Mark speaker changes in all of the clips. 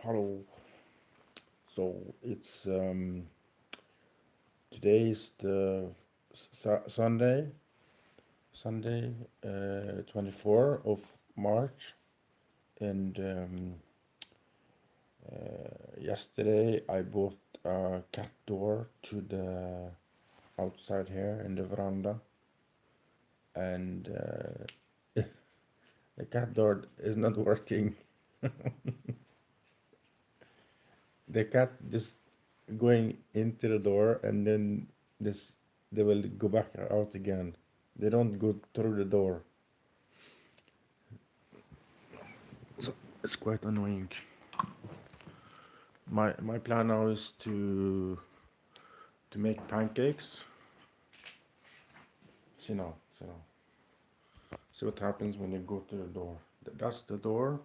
Speaker 1: Hello. So it's today is the Sunday, 24 of March, and yesterday I bought a cat door to the outside here in the veranda, and the cat door is not working. The cat just going into the door and then this they will go back out again. They don't go through the door. So it's quite annoying. My plan now is to make pancakes. See now. See what happens when you go to the door. That's the door,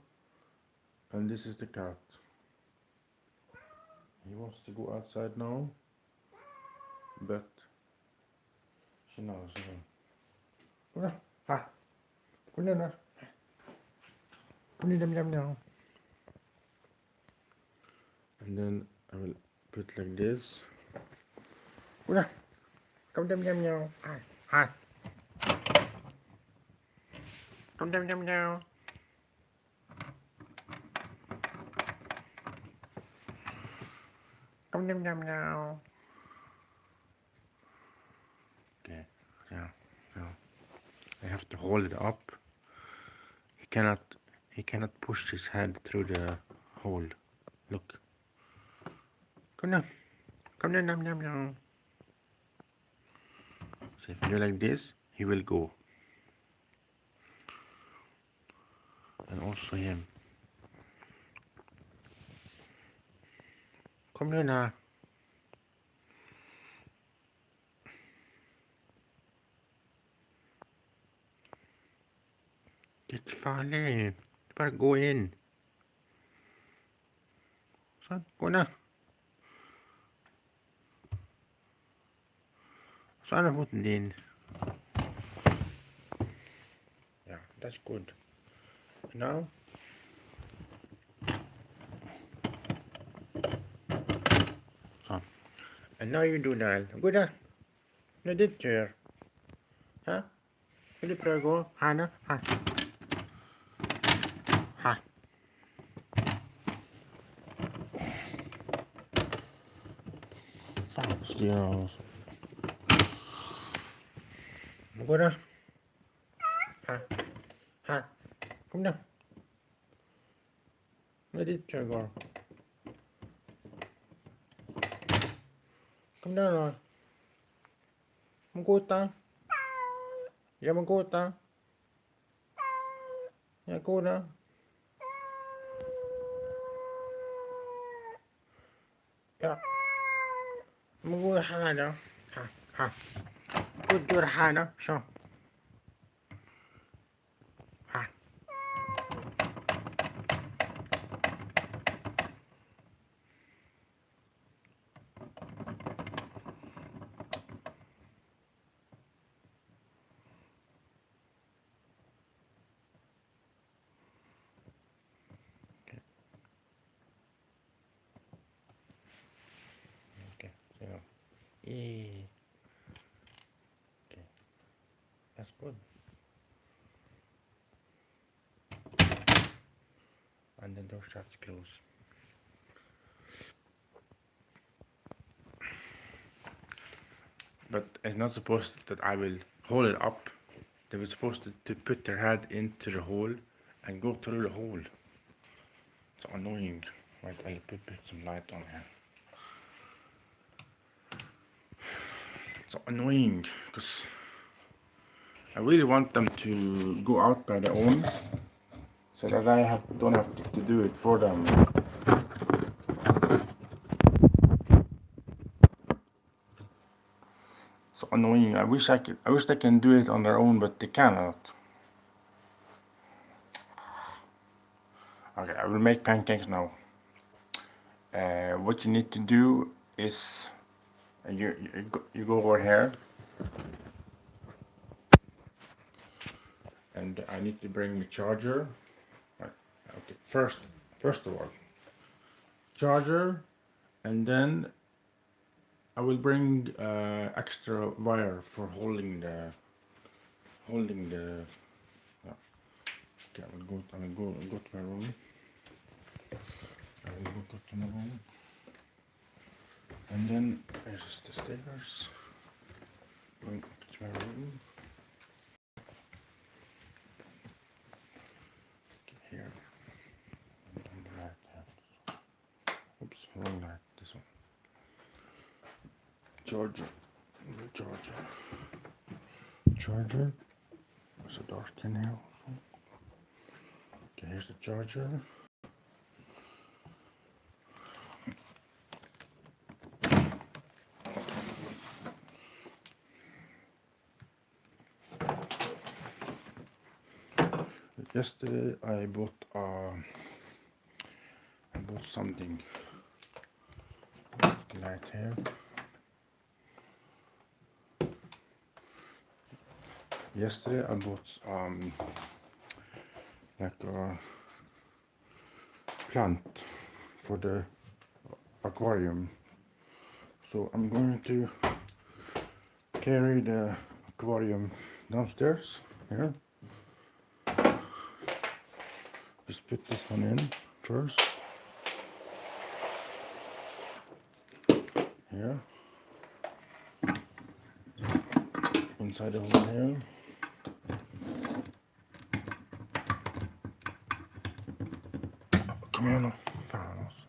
Speaker 1: and this is the cat. He wants to go outside now, but see now, see now. Come here, ha, come here, come here, and then I will put like this. Come here, come down, hi, hi, come down. Come down. Okay, so I have to hold it up. He cannot push his head through the hole. Look. Come down. Come down. So if you do like this, he will go. And also him. Come here now. It's falling. You better go in. Son, go now. Son of foot in. Yeah, that's good. Now. So. And now you do that. Go there. No, dit chair. Huh? Vil du prøve å gå? Her nå? Her. Her. Faen, styrer altså. Gå da. Her. Her. Kom da. Nå er dit kjør går. Kom da nå. Må gå ut da. Jeg må gå ut da. Jeg går da. Ja. Jeg må gå her da. Her. Gå ut døra her da. Så. Her. Okay, so, okay, that's good. And the door shuts close. But it's not supposed that I will hold it up. They were supposed to put their head into the hole and go through the hole. It's annoying. Wait, I'll put some light on here. It's annoying because I really want them to go out by their own, so that I don't have to do it for them. It's annoying. I wish they can do it on their own, but they cannot. Okay, I will make pancakes now. What you need to do is you go over here, and I need to bring the charger. Okay, first of all, charger, and then I will bring extra wire for holding the okay, I will go to my room. I will go to my room, and then there's the stairs. Going up to my room. Okay, here. And the light out. Oops, wrong light. This one. Charger. The charger. There's a dark in here also. Okay, here's the charger. Yesterday I bought something. The light here. Yesterday I bought like a plant for the aquarium. So I'm going to carry the aquarium downstairs here. Just put this one in first. Here. Inside the hole here. Kom igen då. Fan alltså.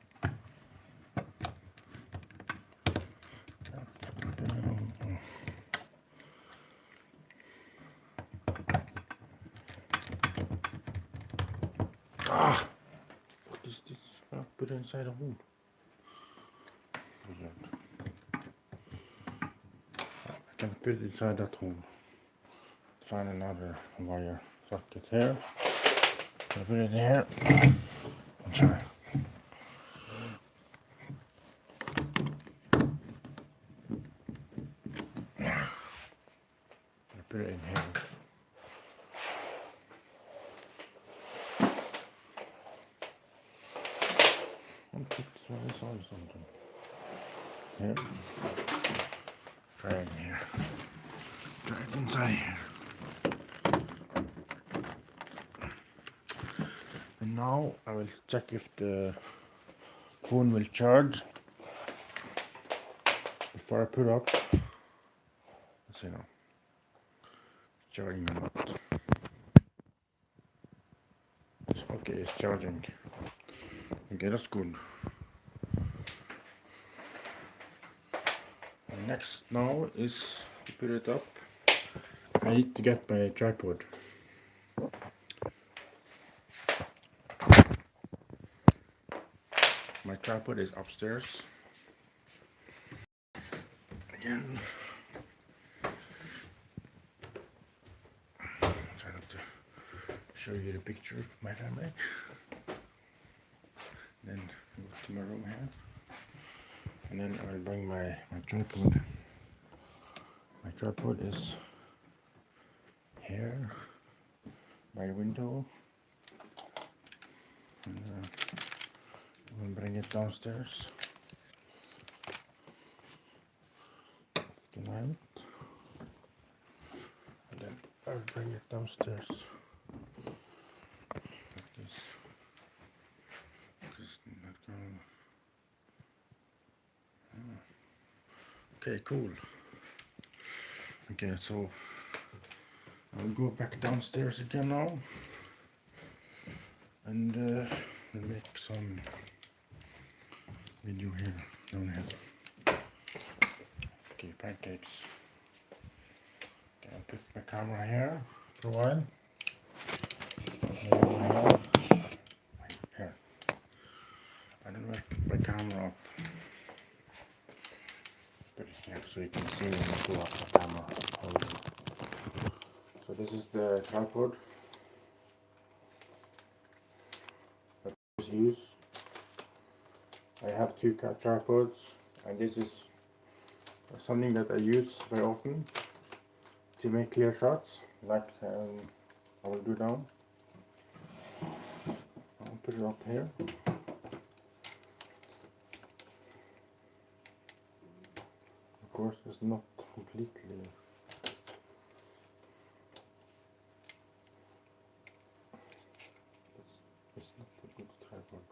Speaker 1: Ah! What is this? I put it inside a hole. I can put it inside that hole. Find another wire socket here. I put it here. Try. I put it in here. I saw something. Here. Try it here. Try it inside here. And now I will check if the phone will charge before I put up. Let's see now. Charging or not. Okay, it's charging. Okay, that's good. And next now is to put it up. I need to get my tripod. My tripod is upstairs. Again. Try not to show you the picture of my family. Then go to my room here. And then I'll bring my tripod. My tripod is here by the window. And we'll bring it downstairs. The light. And then I'll bring it downstairs. Like this. Just not going. Okay, cool. Okay, so I'll go back downstairs again now, and we'll make some video here, down here. Okay, pancakes. Okay, I'll put my camera here for a while. Here. I don't know where to put my camera up. Put it here so you can see when I pull up the camera. So this is the tripod that I use. I have two tripods, and this is something that I use very often to make clear shots, like I will do now. I'll put it up here. course is not completely. It's not a good tripod.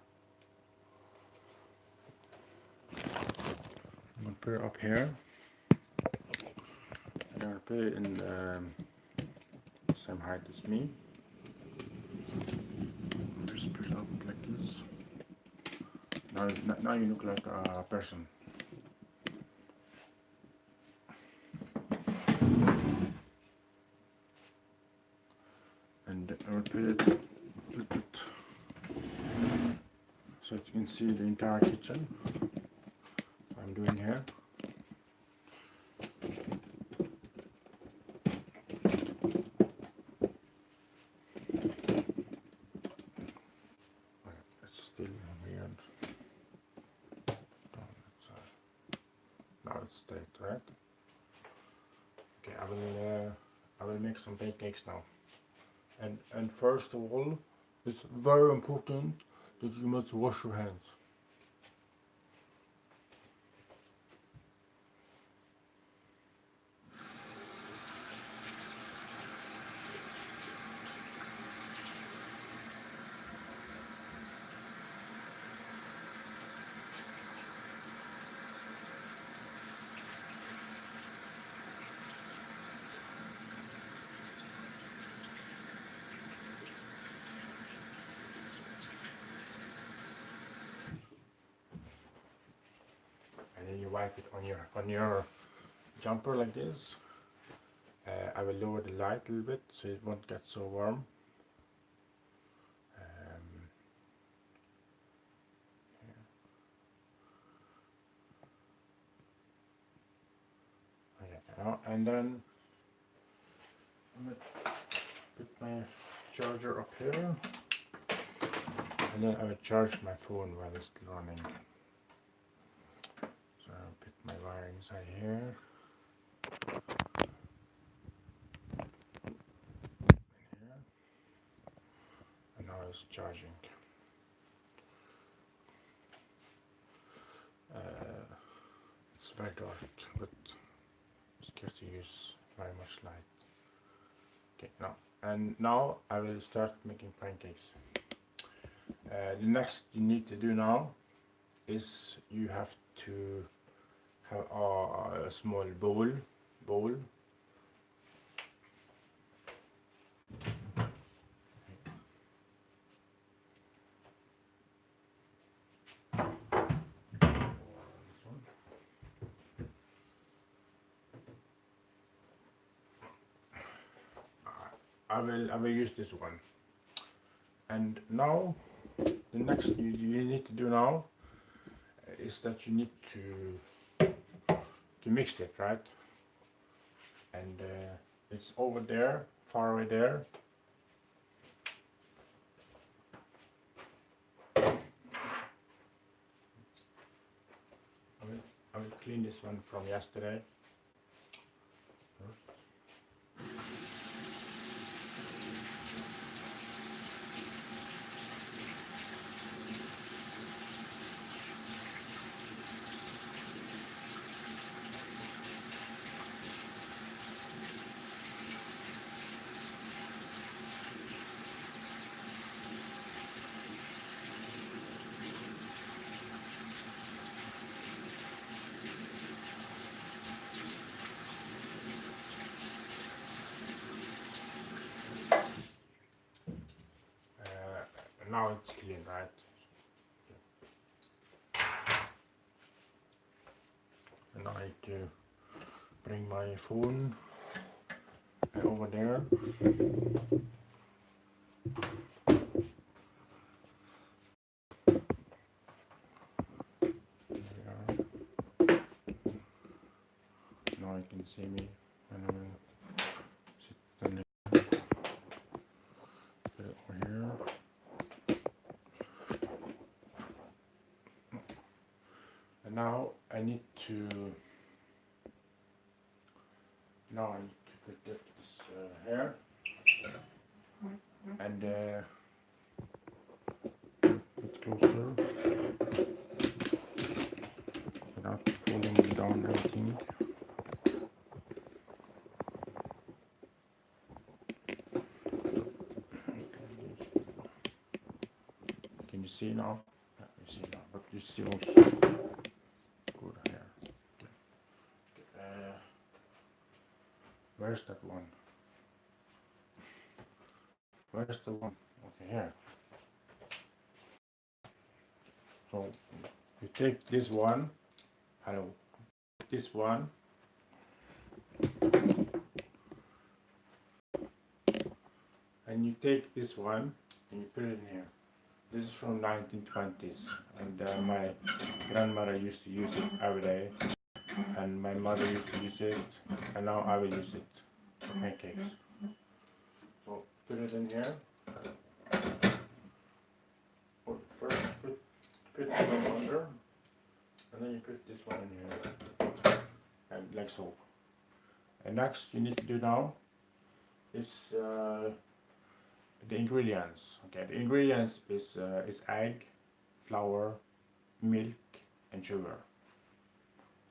Speaker 1: I'm gonna put it up here. I'm gonna put it in the same height as me. Just push it up like this. Now you look like a person. And I will put it a little bit so you can see the entire kitchen. What I'm doing here. It's still weird. Now it's straight, right? Okay, I will make some pancakes now. And first of all, it's very important that you must wash your hands. And then you wipe it on your jumper like this. I will lower the light a little bit so it won't get so warm. And then I'm going to put my charger up here, and then I will charge my phone while it's still running. So I'll put my wire inside here. And now it's charging. It's very dark, but I'm scared to use very much light. Okay, now I will start making pancakes. The next you need to do now is you have to have a small bowl. I will use this one. And now the next you need to do now is that you need to mix it, right? And it's over there, far away there. I will clean this one from yesterday. Now it's clean, right? And now I need to bring my phone over there. Now you can see me when I will sit standing over here. And now I need to put this here and put closer without falling down everything. Can you see now? Yeah, you see now, but you see also good here. Okay. Where's that one? Where's the one? Okay, here. So you take this one, and this one, and you take this one and you put it in here. This is from 1920s, and my grandmother used to use it every day, and my mother used to use it, and now I will use it for pancakes. So put it in here. First put one under, and then you put this one in here, and like so. And next you need to do now is the ingredients. Okay, the ingredients is egg, flour, milk, and sugar.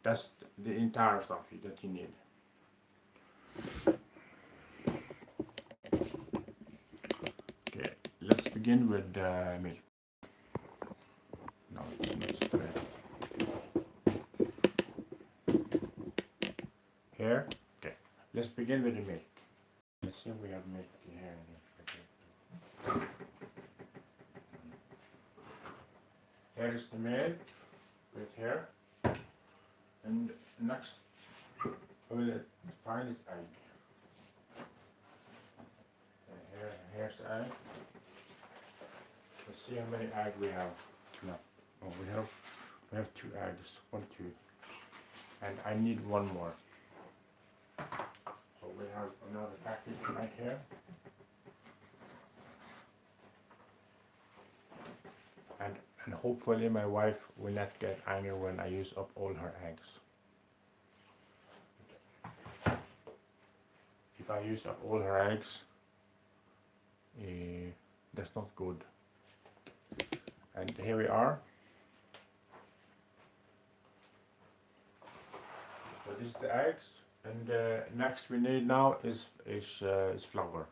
Speaker 1: That's the entire stuff that you need. Okay, let's begin with the milk. No, it's not straight. Here, okay. Let's begin with the milk. Let's see if we have milk here. Here is the milk, put it here, and next we will find this egg. And here's the egg. Let's see how many eggs we have. No, oh, we have 2 eggs, 1, 2, and I need 1 more. So we have another package right here. And hopefully my wife will not get angry when I use up all her eggs. If I use up all her eggs, that's not good. And here we are. So this is the eggs, and next we need now is flour.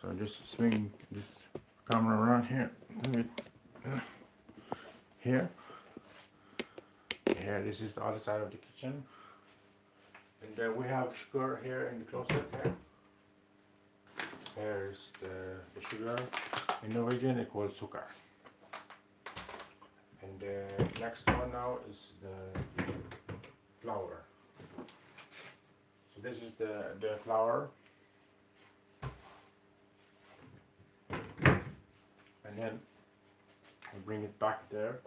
Speaker 1: So just swing this camera around here. Here, this is the other side of the kitchen, and we have sugar here in the closet. Here is the sugar. In Norwegian it's called sukker. And the next one now is the flour. So this is the flour, and then I bring it back there,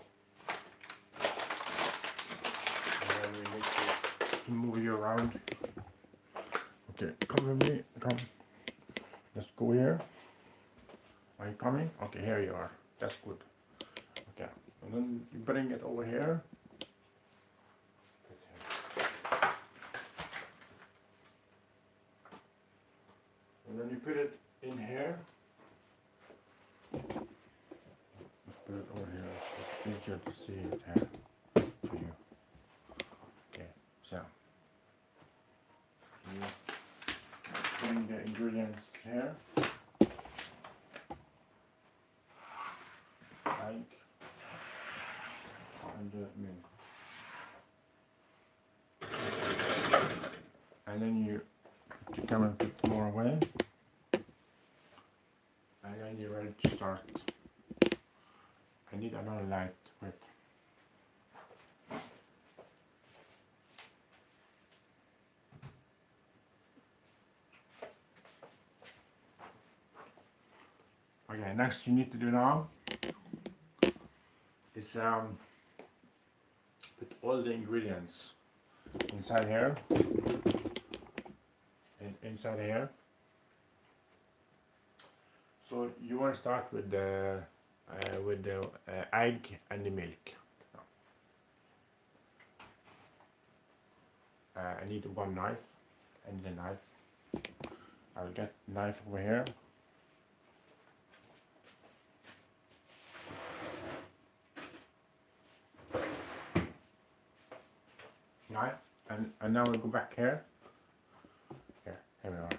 Speaker 1: and then we need to move you around. Okay, come with me, come. Let's go here. Are you coming? Okay, here you are. That's good. Okay, and then you bring it over here. And then you put it in here. Put it over here so it's easier to see it here for you. Okay, so you putting the ingredients here. Egg and the milk. And then you come and put more away. And then you're ready to start. I need another light. Wait. Okay, next you need to do now is put all the ingredients inside here. Inside here. So you want to start with the egg and the milk. I need 1 knife. I need a knife. I'll get the knife over here. Knife, and now we go back here. Here we are.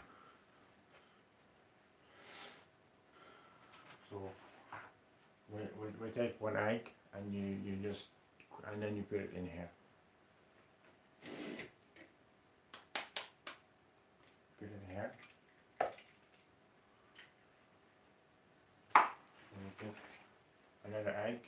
Speaker 1: So we we take one egg and you just, and then you put it in here. Put it in here. And you take another egg.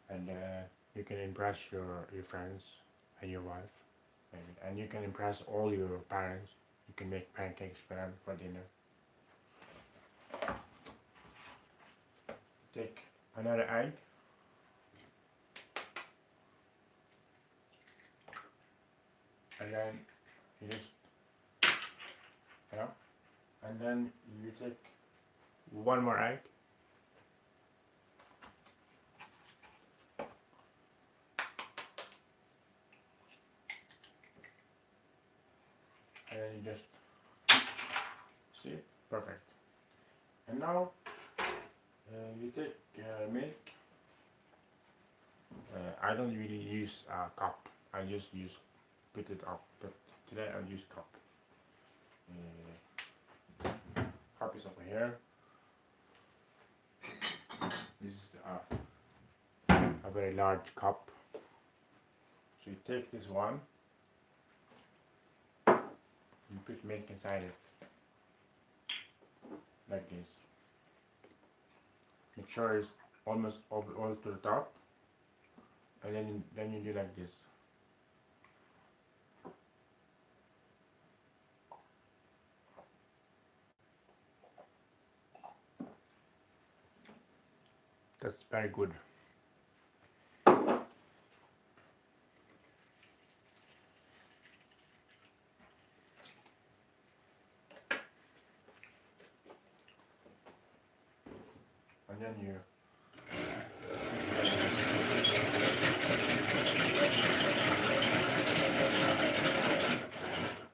Speaker 1: And you can impress your friends and your wife, maybe. And you can impress all your parents. You can make pancakes for them for dinner. Take another egg. And then you just, yeah. And then you take one more egg. And then you just, see, perfect. And now you take milk. I don't really use a cup. I just put it up. But today I'll use cup. Cup is over here. This is a very large cup. So you take this one. You put milk inside it, like this. Make sure it's almost all to the top, and then you do like this. That's very good. And then you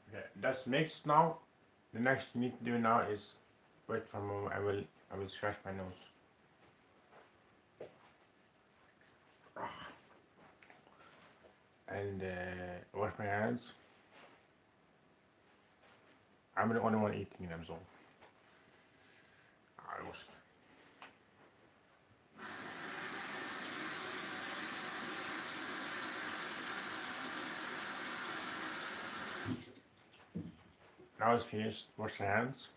Speaker 1: okay, that's mixed now. The next you need to do now is wait for a moment. I will scratch my nose. And wash my hands. I'm the only one eating them, so I wash it. Now it's finished. Wash your hands.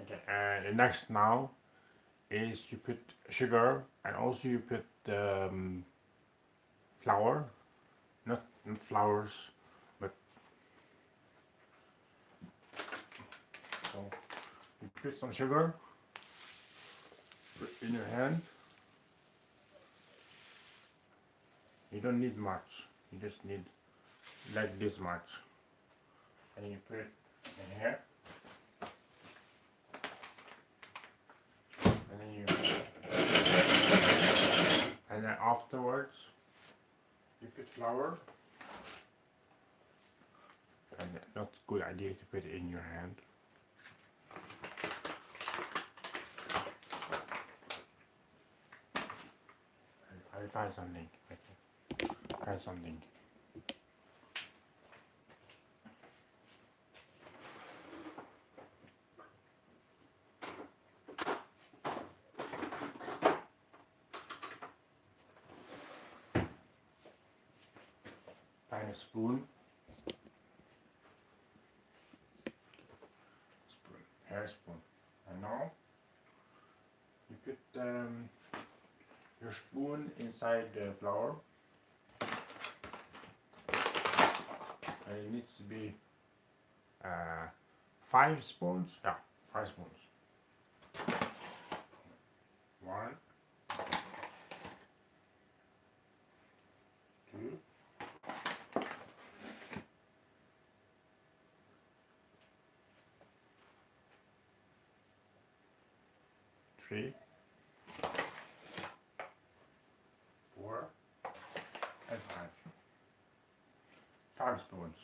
Speaker 1: Okay, and the next now is you put sugar and also you put flour, not flowers, but so you put some sugar in your hand. You don't need much, you just need like this much, and you put it in here, and then afterwards you put flour, and not a good idea to put it in your hand. I'll find something. Try something. Find a spoon. Hair spoon. And now you put your spoon inside the flour. And it needs to be 5 spoons. Yeah, 5 spoons. 1, 2, 3, 4, and 5. 5 spoons.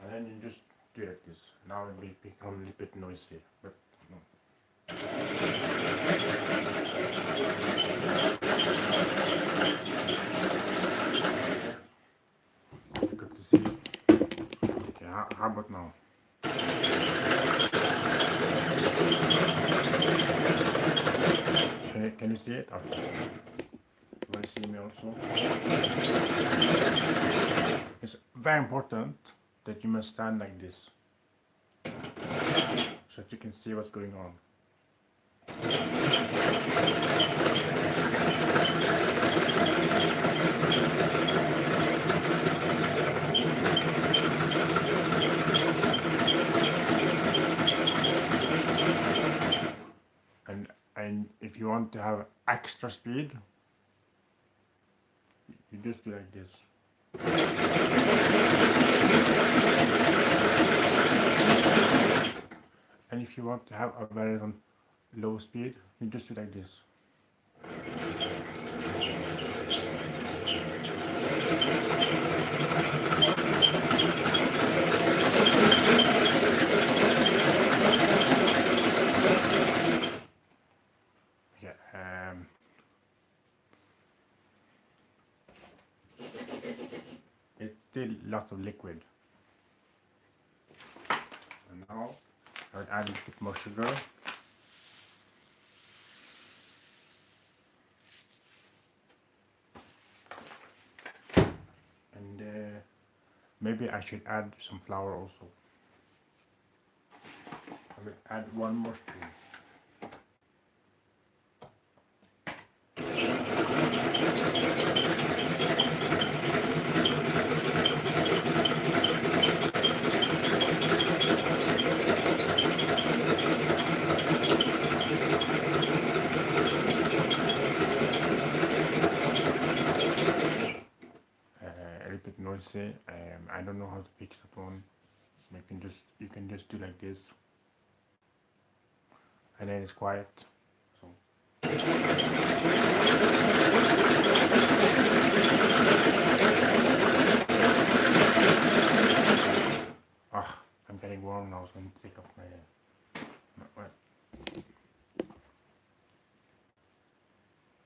Speaker 1: And then you just do like this. Now it will become a little bit noisy, but no. Good to see. Okay, how about now? Can you see it? Okay. You see me also? It's very important that you must stand like this so that you can see what's going on. And if you want to have extra speed, you just do like this. And if you want to have a very low speed, you just do like this. Yeah, it's still lots of liquid. And now I'll add a bit more sugar. And maybe I should add some flour also. I will add one more spoon. A little bit noisy. I don't know how to fix that one. You can just do like this, and then it's quiet. So. I'm getting warm now, so I'm going to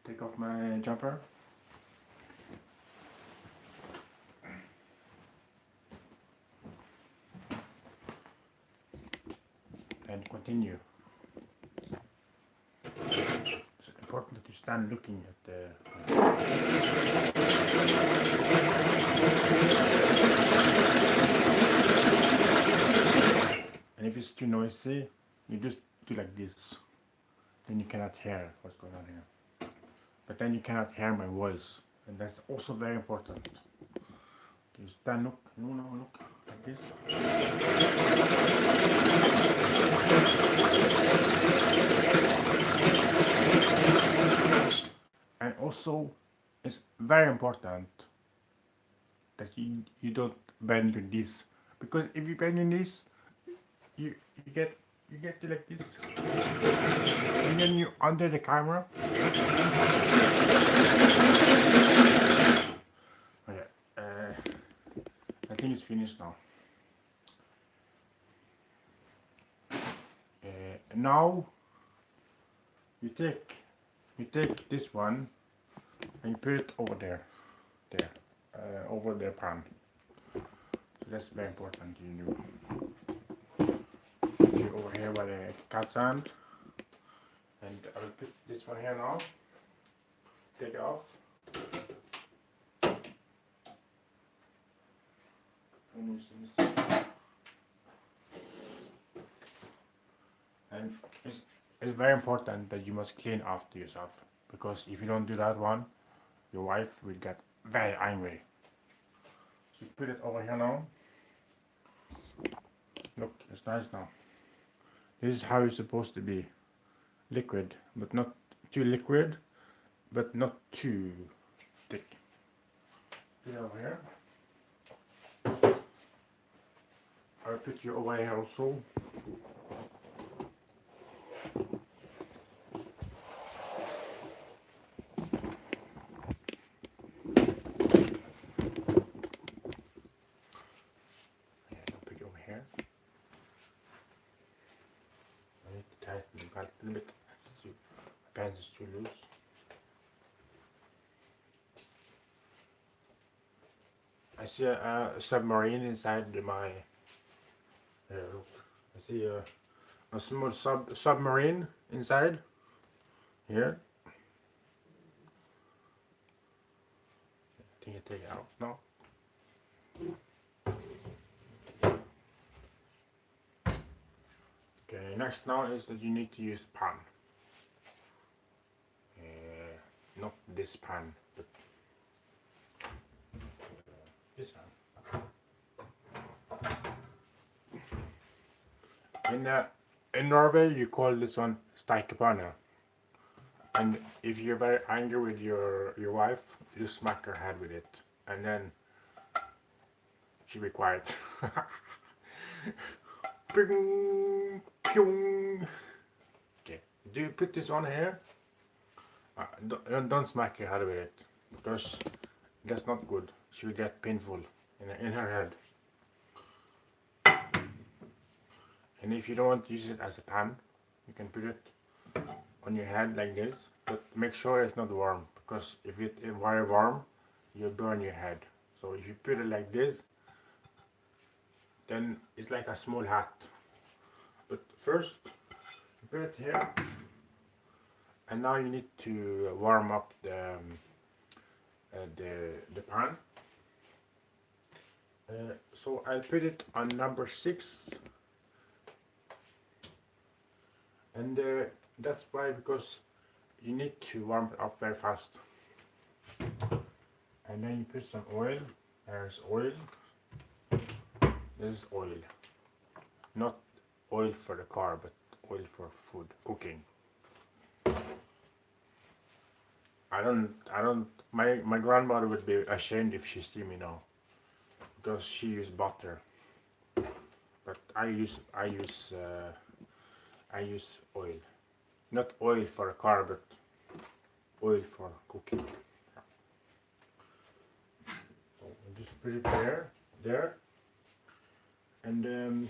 Speaker 1: take off my jumper. And continue. It's important that you stand looking at the. And if it's too noisy, you just do like this. Then you cannot hear what's going on here. But then you cannot hear my voice, and that's also very important. You stand, look, look like this. And also, it's very important that you don't bend your knees, because if you bend your knees, you get to like this, and then you're under the camera. Okay, I think it's finished now. Now you take this one and you put it over there, over the pan. So that's very important. You put it over here by the cast sand, and I will put this one here now. Take it off. And it's very important that you must clean after yourself, because if you don't do that one, your wife will get very angry. So put it over here now. Look, it's nice now. This is how it's supposed to be. Liquid, but not too liquid, but not too thick. Put it over here. I'll put you over here also. tighten the belt a little bit. My pants is too loose. I see a submarine inside my. Look. I see a small submarine inside here. I think I take it out now. Okay, next now is that you need to use pan. Not this pan, but this pan. In Norway, you call this one steikepanne. And if you're very angry with your wife, you smack her head with it, and then she'll be quiet. Ping, pyong. Okay, do you put this on here? Don't smack your head with it, because that's not good. She will get painful in her head. And if you don't want to use it as a pan, you can put it on your head like this, but make sure it's not warm, because if it's very warm, you'll burn your head. So if you put it like this, then it's like a small hat. But first, you put it here, and now you need to warm up the pan. So I'll put it on number 6. And that's why, because you need to warm it up very fast. And then you put some oil. There's oil. This is oil. Not oil for the car, but oil for food, cooking. My grandmother would be ashamed if she see me now, because she used butter. But I use oil. Not oil for a car, but oil for cooking. So just put it there. And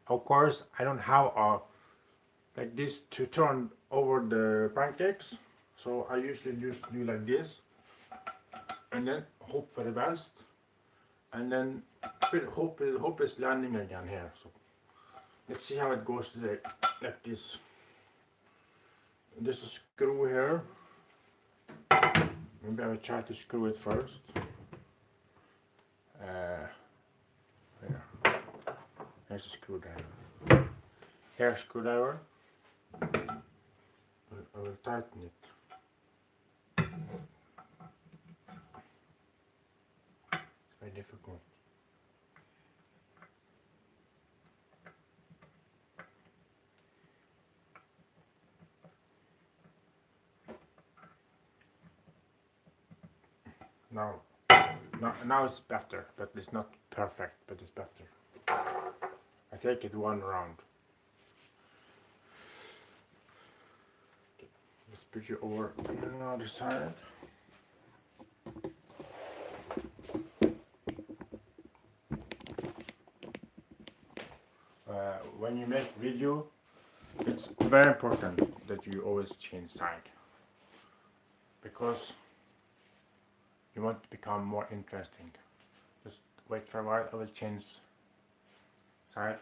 Speaker 1: of course, I don't have like this to turn over the pancakes. So I usually just do like this, and then hope for the best, and then hope it's landing again here. So let's see how it goes today, like this. There's a screw here. Maybe I will try to screw it first. Here's a screwdriver. Here's a screwdriver. I will tighten it. It's very difficult. Now it's better, but it's not perfect, but it's better. I take it one round. Let's put you over on the other side. When you make video, it's very important that you always change side, because you want to become more interesting. Just wait for a while, I will change side.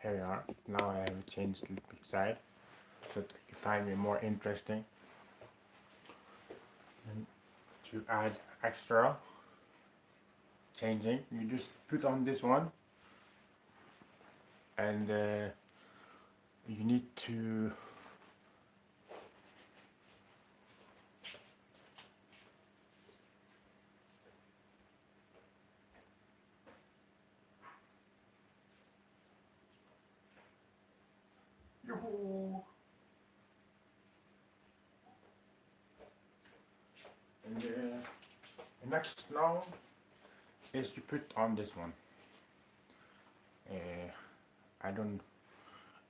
Speaker 1: Here we are. Now I have changed the side so that you find it more interesting. And to add extra changing, you just put on this one, and you need to next now is to put on this one. I don't,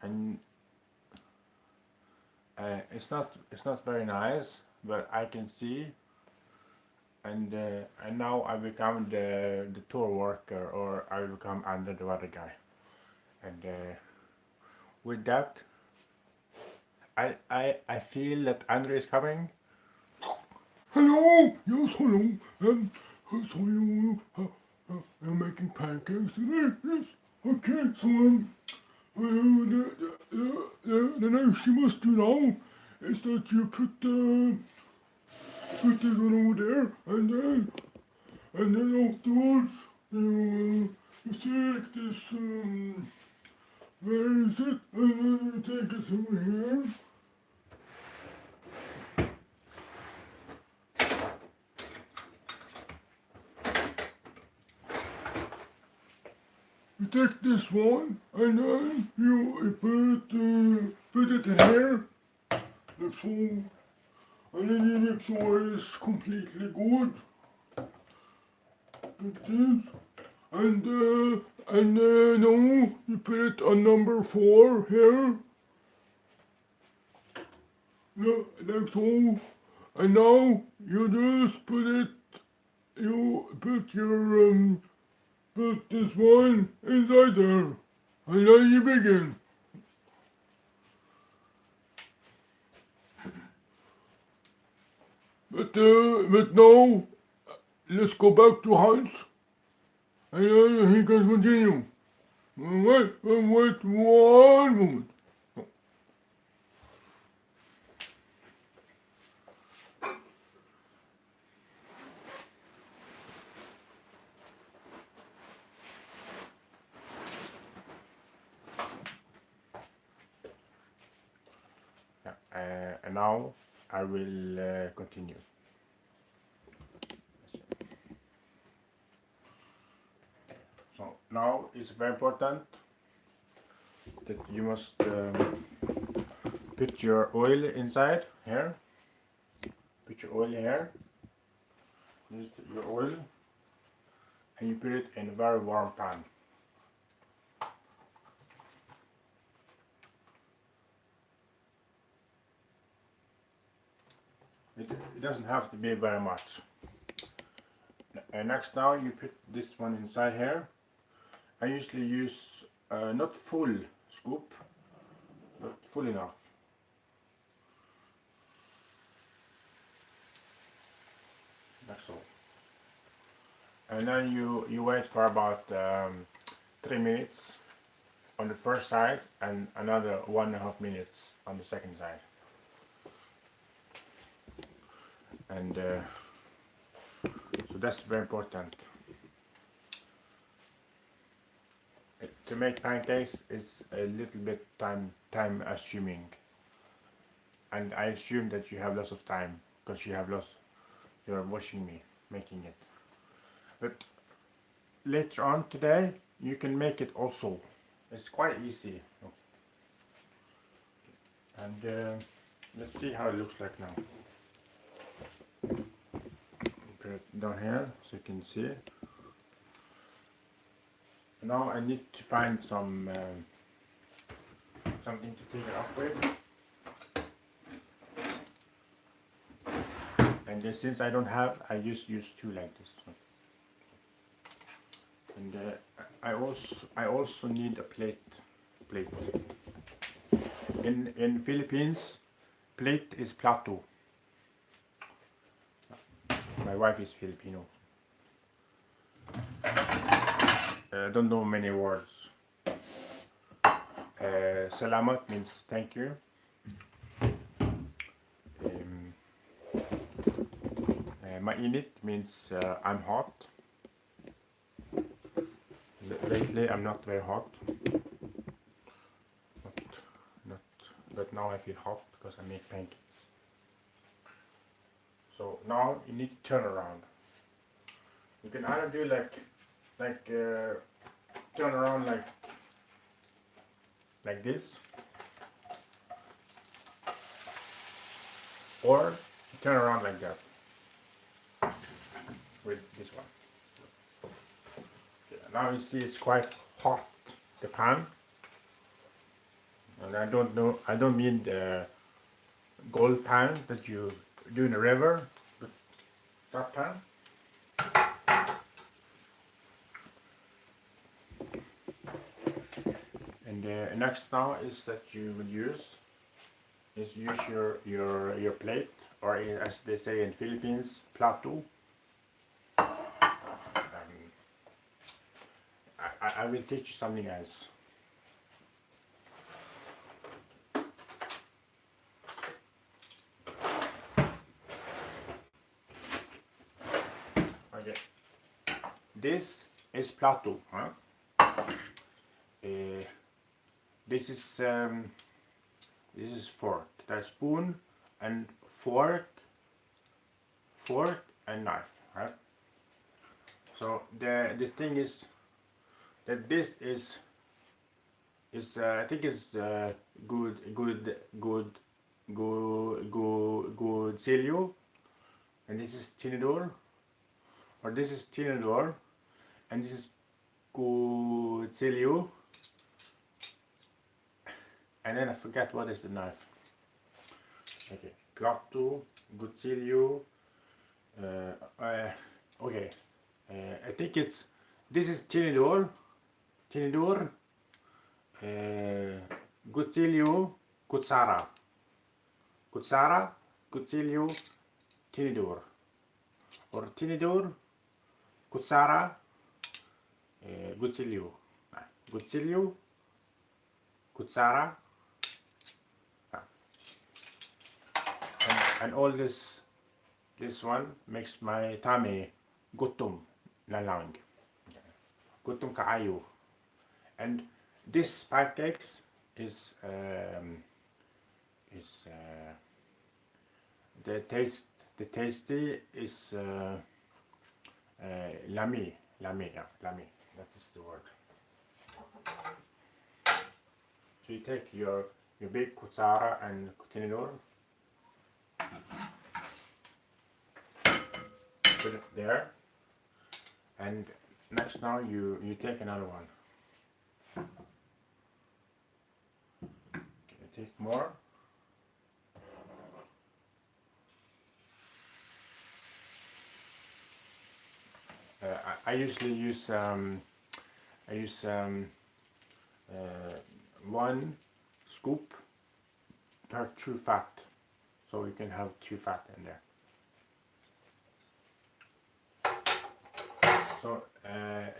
Speaker 1: and it's not very nice, but I can see, and now I become the tour worker, or I will become under the other guy, and with that, I feel that Andre is coming. Hello, yes, hello. I saw you making pancakes today. Yes, okay. So the next you must do now is that you put this one over there, and then afterwards you take this where is it? And then you take it over here. You take this one and then you put it in here, like so, and then you make sure it's completely good, like this, and now you put it on number 4 here, yeah, like so, and now you just put your put this one inside there, and then you begin. But now, let's go back to Hans, and then he can continue. Wait 1 moment. And now I will continue. So now it's very important that you must put your oil inside here. Put your oil here. Use your oil, and you put it in a very warm pan. It doesn't have to be very much. And next now you put this one inside here. I usually use not full scoop, but full enough. That's all. And then you wait for about 3 minutes on the first side and another 1.5 minutes on the second side. And so that's very important. To make pancakes is a little bit time assuming, and I assume that you have lots of time because you're watching me making it. But later on today you can make it also. It's quite easy. And let's see how it looks like now. Put it down here so you can see. Now I need to find something to take it up with. And since I don't have, I just use 2 like this. And I also need a plate. In Philippines, plate is plato. My wife is Filipino. I don't know many words. Salamat means thank you. Mainit means I'm hot. Lately I'm not very hot. But now I feel hot because I make pancakes. So now you need to turn around. You can either do turn around like this, or turn around like that. with this one. Okay, now you see it's quite hot, the pan. And I don't mean the gold pan that you do in the river, but that pan. And the next now is that you will use your plate, or as they say in Philippines, plato. I will teach you something else. Okay. This is plato, huh? This is fork. There's spoon and fork and knife, right? So the thing is that this is I think is good silio, and this is tinidor, or this is tinidor, and this is good silio, and then I forget what is the knife. Okay, plato, Gutsilio. Okay, I think this is tinidor, Gutsilio, kutsara, Gutsilio, tinidor, or tinidor, kutsara, Gutsilio, kutsara. And all this one makes my tummy gutom na lang. Gutom kaayo. And this pancakes is the tasty is lami. That is the word. So you take your big kutsara and tinidor, put it there, and next now you take another one. Okay, take more. I usually use one scoop per 2 fat, so you can have 2 fat in there. So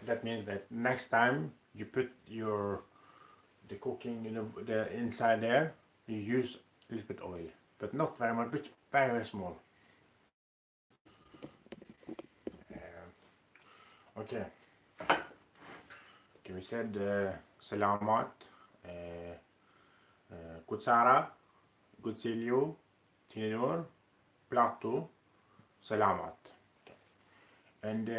Speaker 1: that means that next time you put the cooking, the inside there, you use a little bit oil, but not very much, but very small. Okay. We said salamat, kutsara, gutsilio, tinidor, plato, salamat. And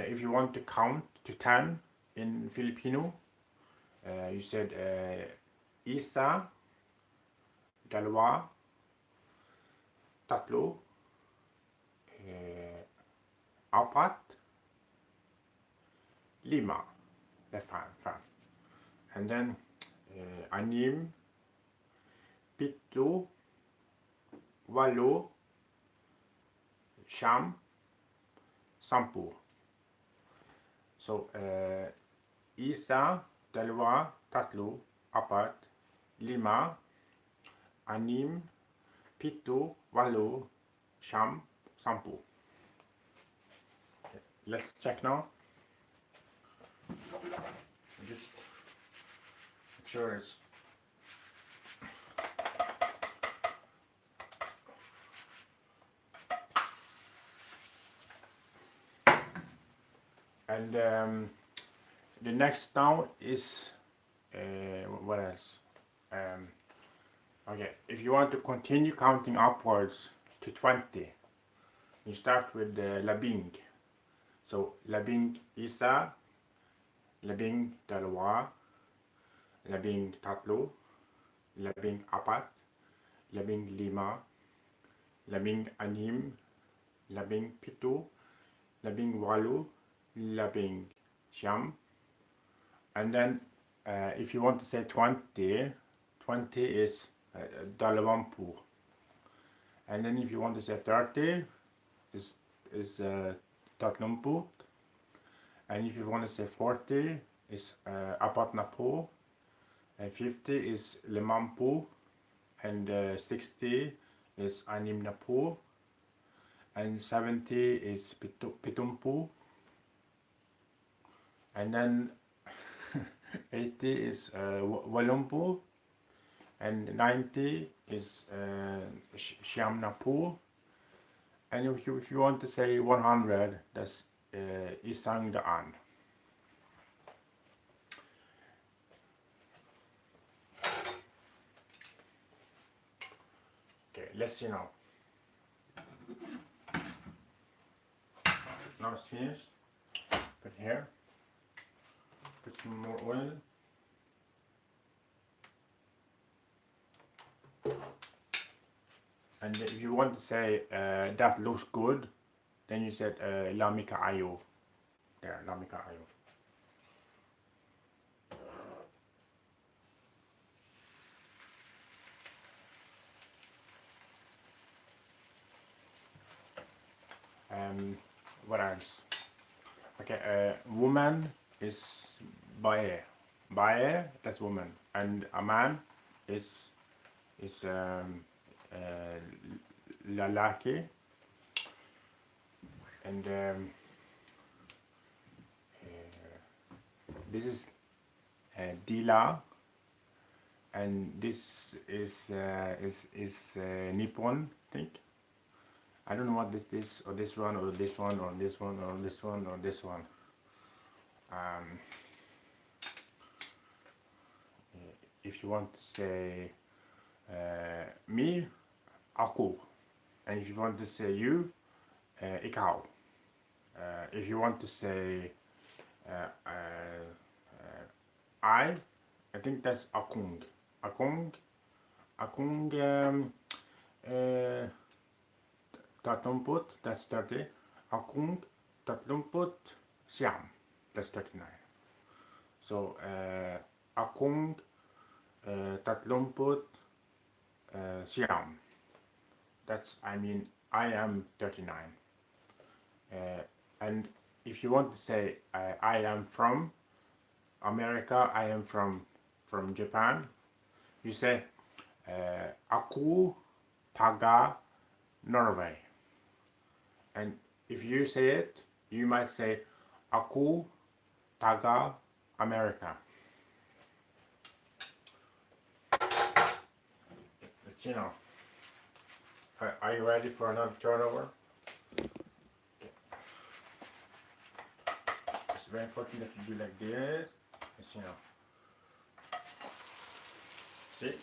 Speaker 1: if you want to count to 10 in Filipino, you said isa, dalawa, tatlo, apat, lima, left hand. And then anim, pito, walo, siyam, sampu. So isa, dalawa, tatlo, apat, lima, anim, pito, walo, siyam, sampu. Okay, let's check now. Just make sure it's and the next now is what else? Okay, if you want to continue counting upwards to 20, you start with labing. So labing isa, labing dalawa, labing tatlo, labing apat, labing lima, labing anim, labing pito, labing walu, labing siam. And then if you want to say 20, 20 is dalawampu. And then if you want to say 30 is tatlumpu. And if you want to say 40 is apatnapu. And 50 is lemampu. And 60 is animnapu. And 70 is pitumpu. And then 80 is walumpu. And 90 is Shamnapur. And if you want to say 100, that's Isang Daan. Okay, let's see now. Now it's finished. Put here. Put some more oil. And if you want to say that looks good, then you said Lamika Ayo. There, Lamika Ayo. What else? Okay, woman is bae. Bae, that's woman. And a man is lalaki. And this is Dila. And this is Nippon, I think. I don't know what this or this one or this one or this one or this one or this one. If you want to say me, aku. And if you want to say you, ikaw. If you want to say I think that's akung. Akung tatlumput, that's 30. Akung tatlumput siam, that's 39. So akung tatlumput siam, that's, I mean, I am 39. And if you want to say I am from America, I am from Japan, you say aku taga Norway. And if you say it, you might say aku taga America. Let's see now. Are you ready for another turnover? It's very important that you do like this. Let's see now. See?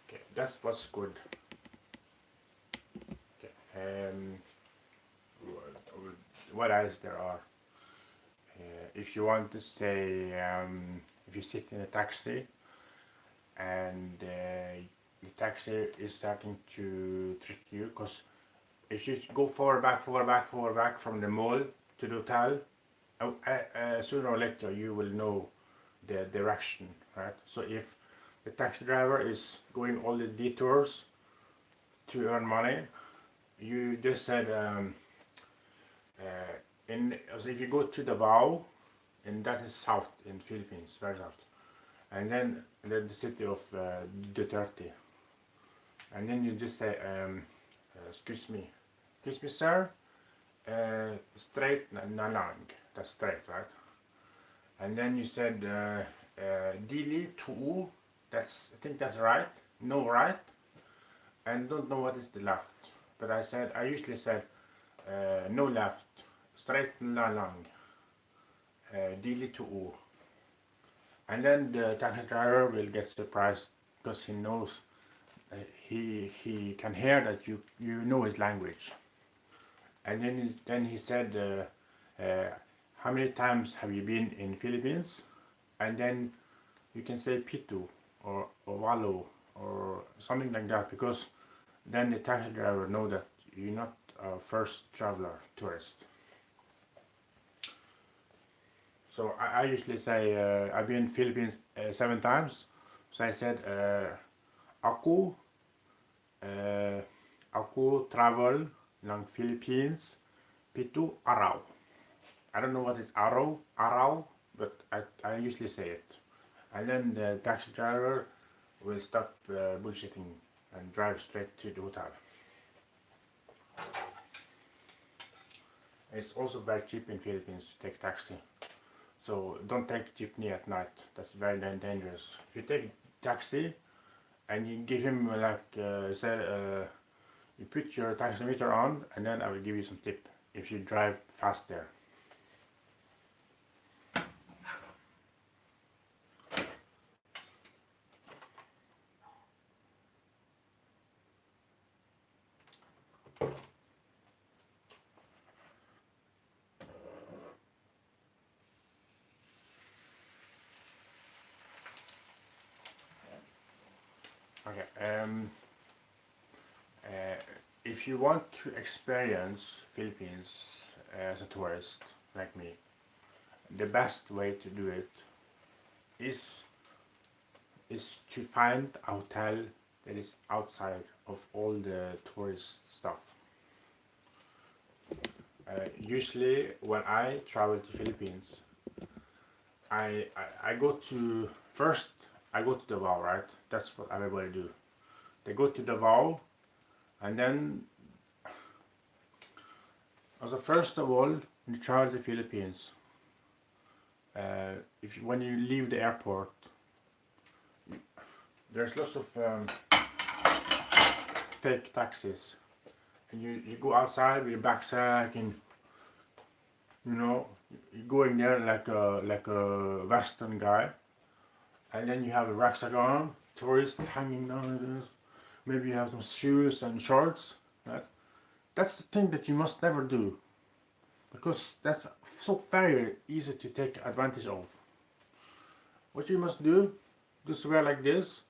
Speaker 1: Okay, that's what's good. Okay, what else there are? If you want to say, if you sit in a taxi and the taxi is starting to trick you, because if you go forward back from the mall to the hotel, sooner or later you will know the direction, right? So if the taxi driver is going all the detours to earn money, you just said so if you go to Davao, and that is south in Philippines, very south, and then the city of Duterte, and then you just say excuse me sir, straight na lang, that's straight, right? And then you said dili to, that's, I think that's right, no right, and don't know what is the left, but I usually said no left, straight na lang, dili to. And then the taxi driver will get surprised because he knows he can hear that you know his language. And then he said how many times have you been in Philippines? And then you can say pitu or walo or something like that, because then the taxi driver know that you're not a first traveler, tourist. So I usually say I've been in Philippines 7 times. So I said aku aku travel ng Philippines 7 araw. I don't know what is araw, but I usually say it. And then the taxi driver will stop bullshitting and drive straight to the hotel. It's also very cheap in Philippines to take taxi. So don't take jeepney at night. That's very dangerous. If you take taxi and you give him you put your taximeter on, and then I will give you some tip if you drive fast there. Okay. If you want to experience Philippines as a tourist like me, the best way to do it is to find a hotel that is outside of all the tourist stuff. Usually, when I travel to Philippines, I go to first. I go to Davao, right? That's what everybody do. They go to Davao, and then, also first of all, when you travel to the Philippines, when you leave the airport, there's lots of fake taxis, and you go outside with your backpack, and you're going there like a Western guy, and then you have a rucksack on, tourist hanging down. Maybe you have some shoes and shorts. Right? That's the thing that you must never do, because that's so very easy to take advantage of. What you must do, just wear like this,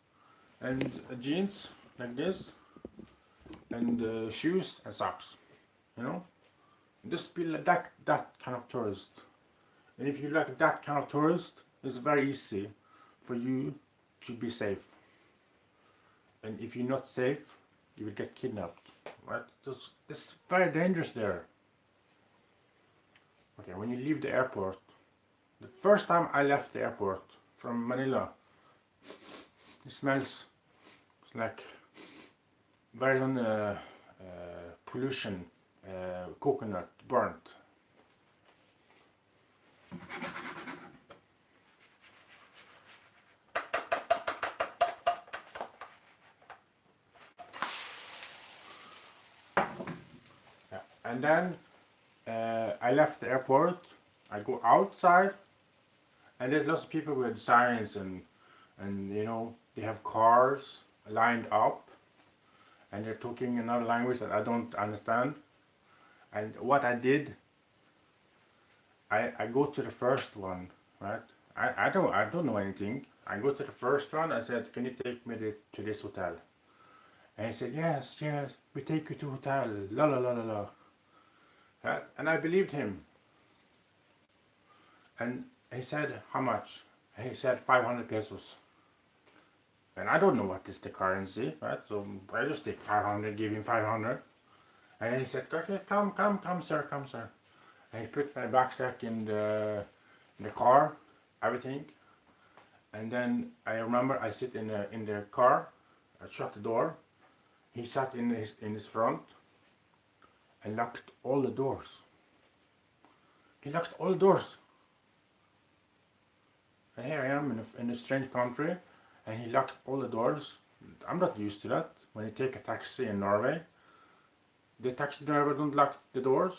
Speaker 1: and jeans like this, and shoes and socks. Just be like that kind of tourist. And if you like that kind of tourist, it's very easy for you to be safe. And if you're not safe, you will get kidnapped, right? It's very dangerous there. Okay, when you leave the airport, the first time I left the airport from Manila, it smells like very pollution, coconut, burnt. And then I left the airport, I go outside, and there's lots of people with signs, and they have cars lined up, and they're talking another language that I don't understand. And what I did, I go to the first one, right? I don't know anything. I go to the first one. I said, "Can you take me to this hotel?" And he said, "Yes, we take you to hotel." La la la la la. And I believed him. And he said, "How much?" He said 500 pesos. And I don't know what is the currency, right? So I just take 500, give him 500. And he said, "Okay, come, sir, come, sir." And he put my backpack in the car, everything. And then I remember I sit in the car, I shut the door. He sat in his front and locked all the doors. He locked all the doors. And here I am in a strange country, and he locked all the doors. I'm not used to that. When you take a taxi in Norway, the taxi driver don't lock the doors.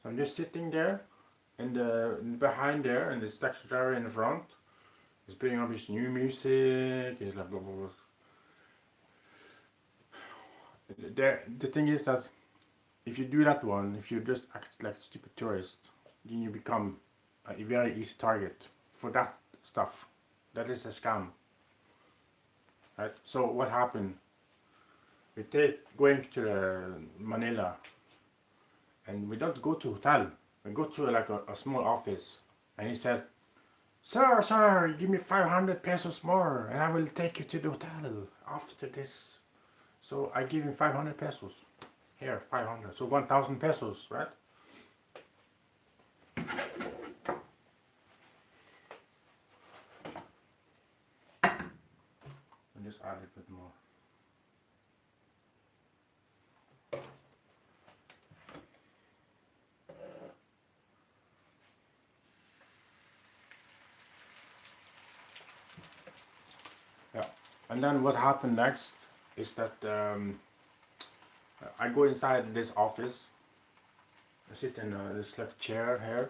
Speaker 1: So I'm just sitting there, and behind there, and this taxi driver in the front is putting up his new music. He's like blah blah blah. The thing is that if you do that one, if you just act like a stupid tourist, then you become a very easy target for that stuff. That is a scam. Right? So what happened? going to Manila, and we don't go to hotel. We go to like a small office, and he said, sir, give me 500 pesos more, and I will take you to the hotel after this. So I give him 500 pesos. Here, 500. So 1,000 pesos, right? And just add a bit more. Yeah. And then what happened next is that I go inside this office. I sit in this like chair here,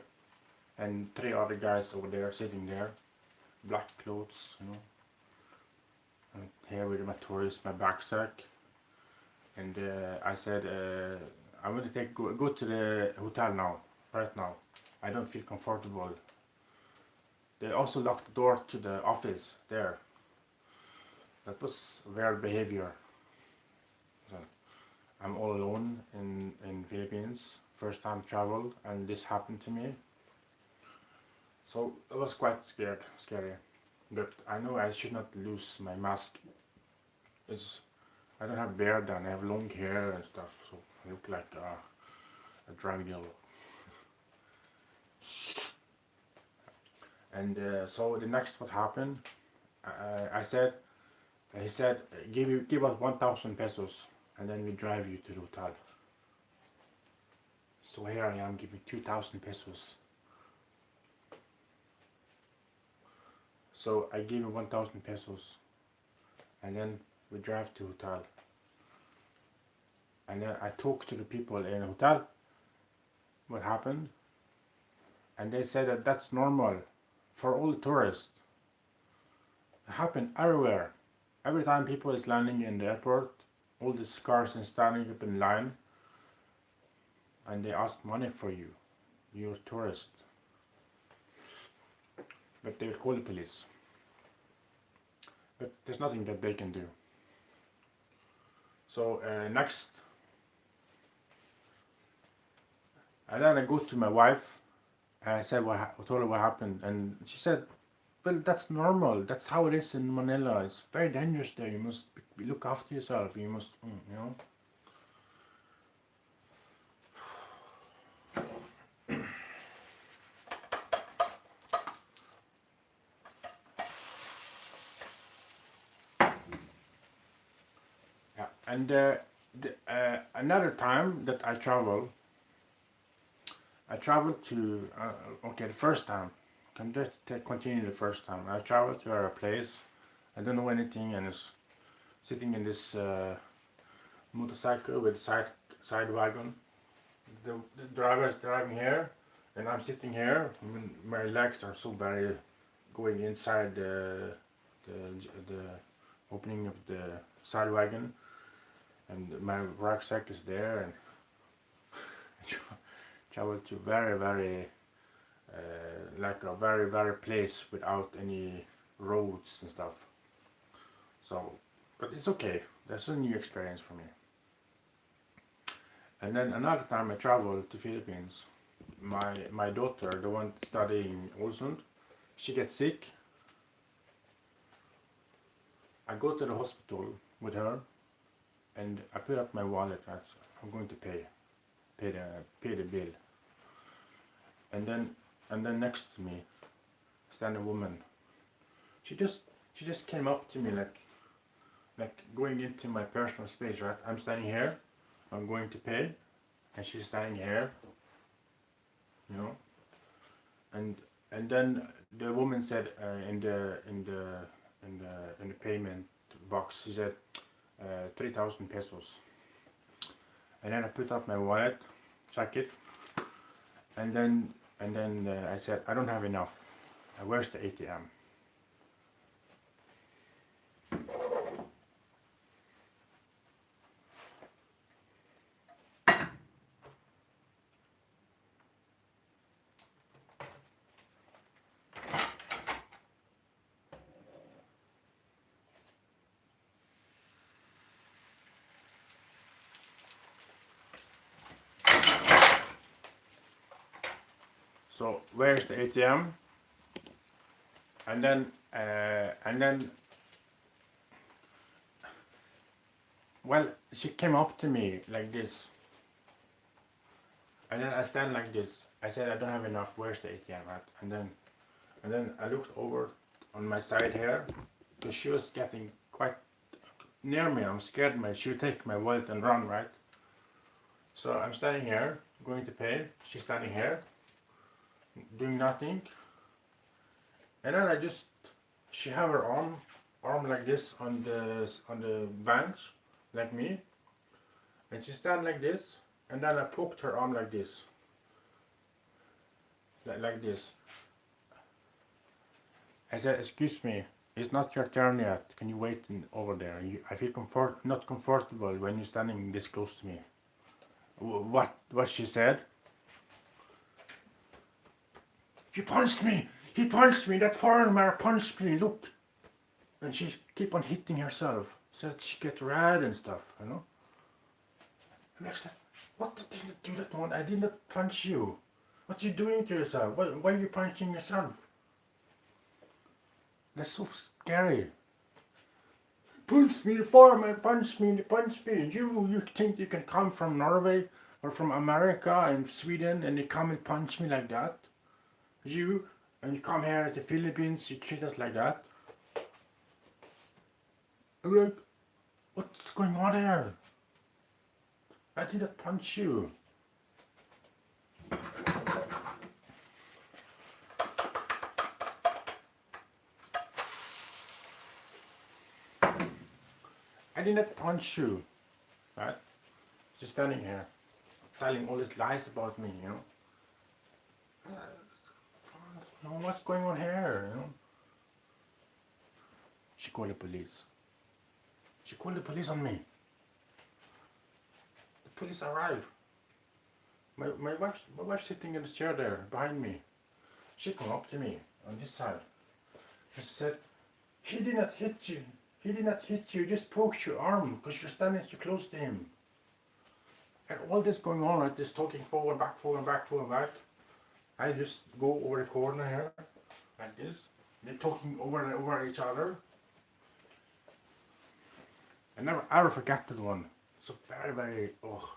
Speaker 1: and 3 other guys over there sitting there, black clothes, you know. And here with my tourist, my backpack, and I said, I want to go to the hotel now, right now. I don't feel comfortable. They also locked the door to the office there. That was weird behavior. So I'm all alone in Philippines, first time travel, and this happened to me. So I was quite scary. But I know I should not lose my mask. I don't have beard and I have long hair and stuff, so I look like a drug dealer. And so the next what happened, he said, give us 1,000 pesos, and then we drive you to the hotel. So here I am giving 2,000 pesos. So I gave him 1,000 pesos, and then we drive to hotel. And then I talked to the people in the hotel, what happened, and they said that that's normal for all the tourists. It happened everywhere. Every time people is landing in the airport, all these cars are standing up in line, and they ask money for you. You're a tourist. But they will call the police. But there's nothing that they can do. So next, and then I go to my wife, and I said, I told her what happened, and she said, well, that's normal. That's how it is in Manila. It's very dangerous there. You must look after yourself. You must, you know. Yeah. And another time that I traveled to, okay, the first time. Can just continue the first time. I traveled to a place, I don't know anything, and it's sitting in this motorcycle with side wagon. The driver is driving here, and I'm sitting here. My legs are so very going inside the opening of the side wagon, and my rucksack is there, and travel to very like a very place without any roads and stuff. So, but it's okay. That's a new experience for me. And then another time I traveled to Philippines. My daughter, the one studying Olsund, she gets sick. I go to the hospital with her, and I put up my wallet. I'm going to pay the bill. And then next to me stand a woman. She just came up to me like going into my personal space, right? I'm standing here, I'm going to pay, and she's standing here, you know. And then the woman said in the payment box, she said 3,000 pesos. And then I put up my wallet, check it, and then I said, I don't have enough. Where's the ATM? So where's the ATM? And then well, she came up to me like this, and then I stand like this. I said I don't have enough. Where's the ATM at? And then I looked over on my side here, because she was getting quite near me. I'm scared she would take my wallet and run, right? So I'm standing here, going to pay. She's standing here, doing nothing. And then she have her arm like this on the bench, like me. And she stand like this, and then I poked her arm like this, like this. I said, "Excuse me, it's not your turn yet. Can you wait over there? I feel not comfortable when you're standing this close to me." What she said? "He punched me! He punched me! That foreigner punched me! Look!" And she keep on hitting herself, so that she get red and stuff, you know. And I said, "What did you do that one? I did not punch you. What are you doing to yourself? Why are you punching yourself? That's so scary." "Punch me, the foreman punched me, punch me. You think you can come from Norway or from America and Sweden and you come and punch me like that? And you come here at the Philippines, you treat us like that?" I'm like, "What's going on here? I didn't punch you." "I did not punch you," right? She's standing here, telling all these lies about me, you know. What's going on here, you know? She called the police. She called the police on me. The police arrived. My wife's sitting in the chair there behind me. She came up to me on this side. And she said, "He did not hit you. He did not hit you. He just poked your arm because you're standing too close to him." And all this going on, like this talking forward, back, forward, back, forward, back. I just go over the corner here, like this. They're talking over and over each other. I never ever forget that one. So very, very, oh.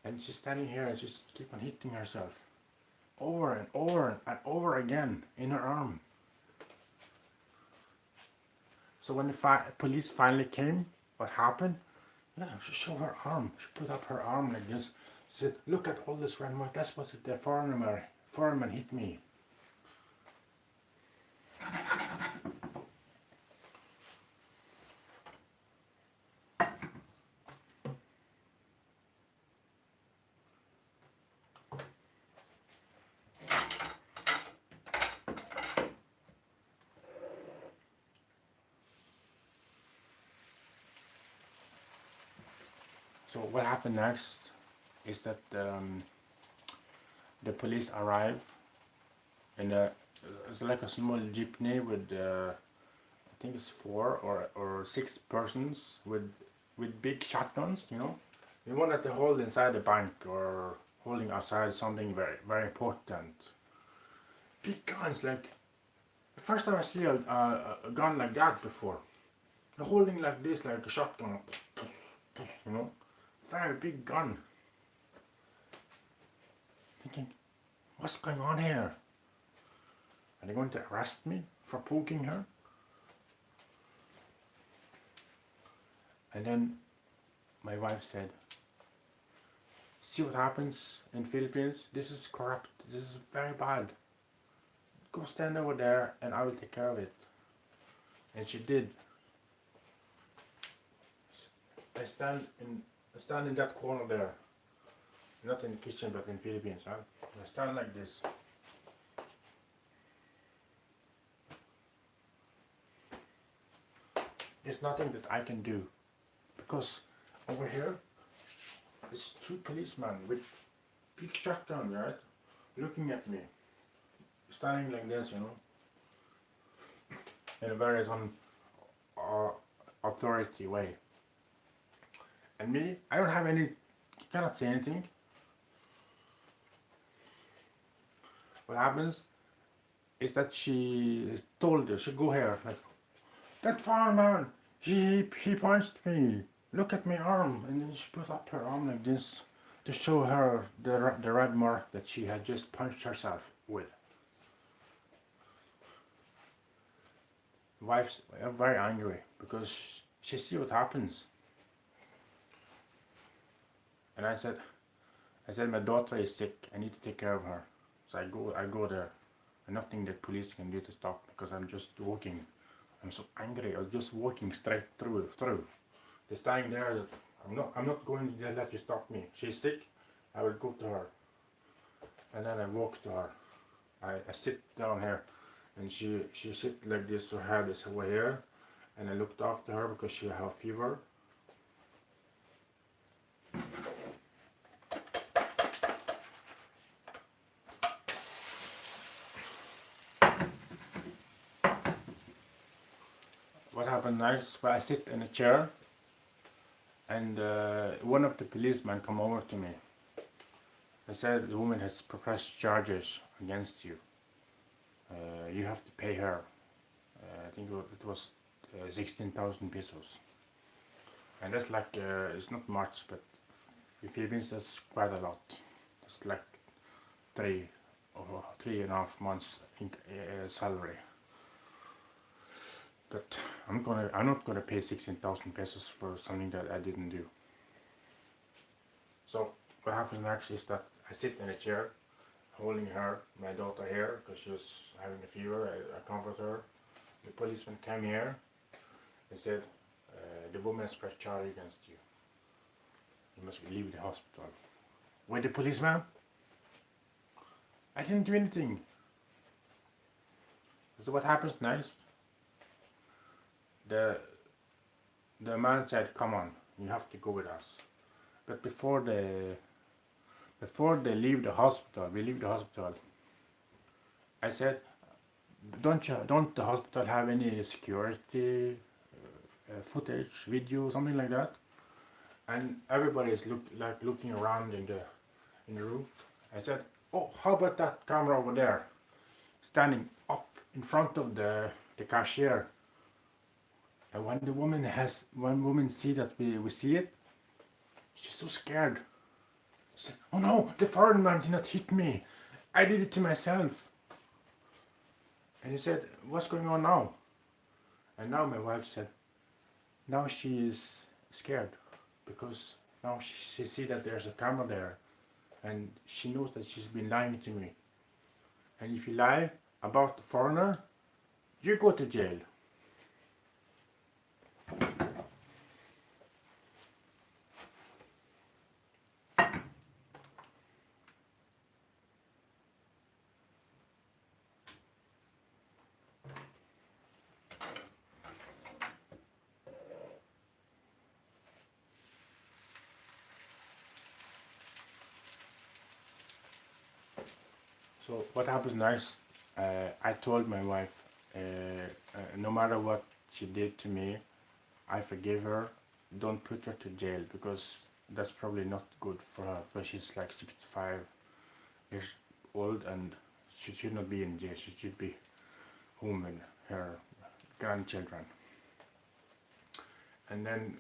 Speaker 1: And she's standing here and she's keep on hitting herself. Over and over and over again in her arm. So when the police finally came, what happened? Yeah, she showed her arm. She put up her arm like this. She said, "Look at all this red mark. That's what the foreman hit me." So what happened next is that the police arrive in it's like a small jeepney with I think it's 4 or 6 persons with big shotguns, you know. The one that they hold inside the bank or holding outside something very, very important. Big guns, like the first time I see a gun like that before. They're holding like this, like a shotgun, you know. Very big gun. Thinking, what's going on here? Are they going to arrest me for poking her? And then my wife said, "See what happens in Philippines? This is corrupt. This is very bad. Go stand over there and I will take care of it." And she did. I stand in that corner there. Not in the kitchen, but in Philippines, huh? I stand like this. There's nothing that I can do. Because over here, there's 2 policemen with big shotguns, right? Looking at me. Standing like this, you know. In a very authority way. And me, I don't have any, cannot say anything. what happens is that she told her, she go here, like, that fireman, he punched me. Look at my arm. And then she put up her arm like this to show her the red mark that she had just punched herself with. Wife's very angry because she see what happens. And I said, my daughter is sick. I need to take care of her. So I go there, and nothing that police can do to stop because I'm just walking. I'm so angry. I was just walking straight through. They're standing there. That I'm not going to let you stop me. She's sick. I will go to her, and then I walk to her. I sit down here, and she sit like this. Her head is over here, and I looked after her because she had a fever. What happened next? Well, I sit in a chair, and one of the policemen come over to me. I said, the woman has pressed charges against you. You have to pay her. I think it was 16,000 pesos. And that's like, it's not much, but in Philippines that's quite a lot. It's like 3.5 months salary. But I'm not gonna pay 16,000 pesos for something that I didn't do. So what happens next is that I sit in a chair, holding her, my daughter here, because she was having a fever. I comfort her. The policeman came here. He said, the woman has pressed charge against you. You must leave the hospital. Wait, the policeman? I didn't do anything. So what happens next? The man said, come on, you have to go with us. But before they leave the hospital, we leave the hospital, I said, don't the hospital have any security footage, video, something like that? And everybody is looking around in the roof. I said, oh, how about that camera over there, standing up in front of the cashier? And when the woman see that we see it, she's so scared. She said, oh no, the foreigner did not hit me. I did it to myself. And he said, what's going on now? And now my wife said, now she is scared because now she see that there's a camera there, and she knows that she's been lying to me. And if you lie about the foreigner, you go to jail. So what happens next? I told my wife, no matter what she did to me, I forgive her. Don't put her to jail because that's probably not good for her. Because she's like 65 years old and she should not be in jail. She should be home with her grandchildren. And then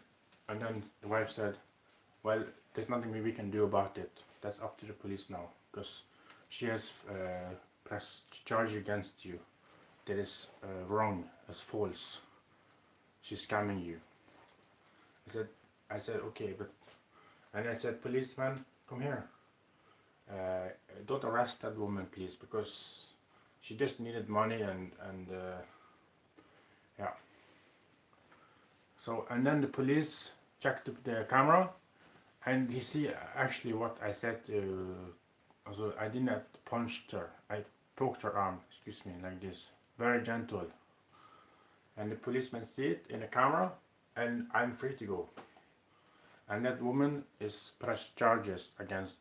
Speaker 1: the wife said, well, there's nothing we can do about it. That's up to the police now because she has pressed charge against you. That is wrong, as false. She's scamming you. I said okay, but and I said, policeman, come here. Don't arrest that woman, please, because she just needed money and yeah. So and then the police checked the camera, and he see actually what I said. Also, I did not punch her. I poked her arm. Excuse me, like this, very gentle. And the policeman see it in the camera, and I'm free to go. And that woman is pressed charges against.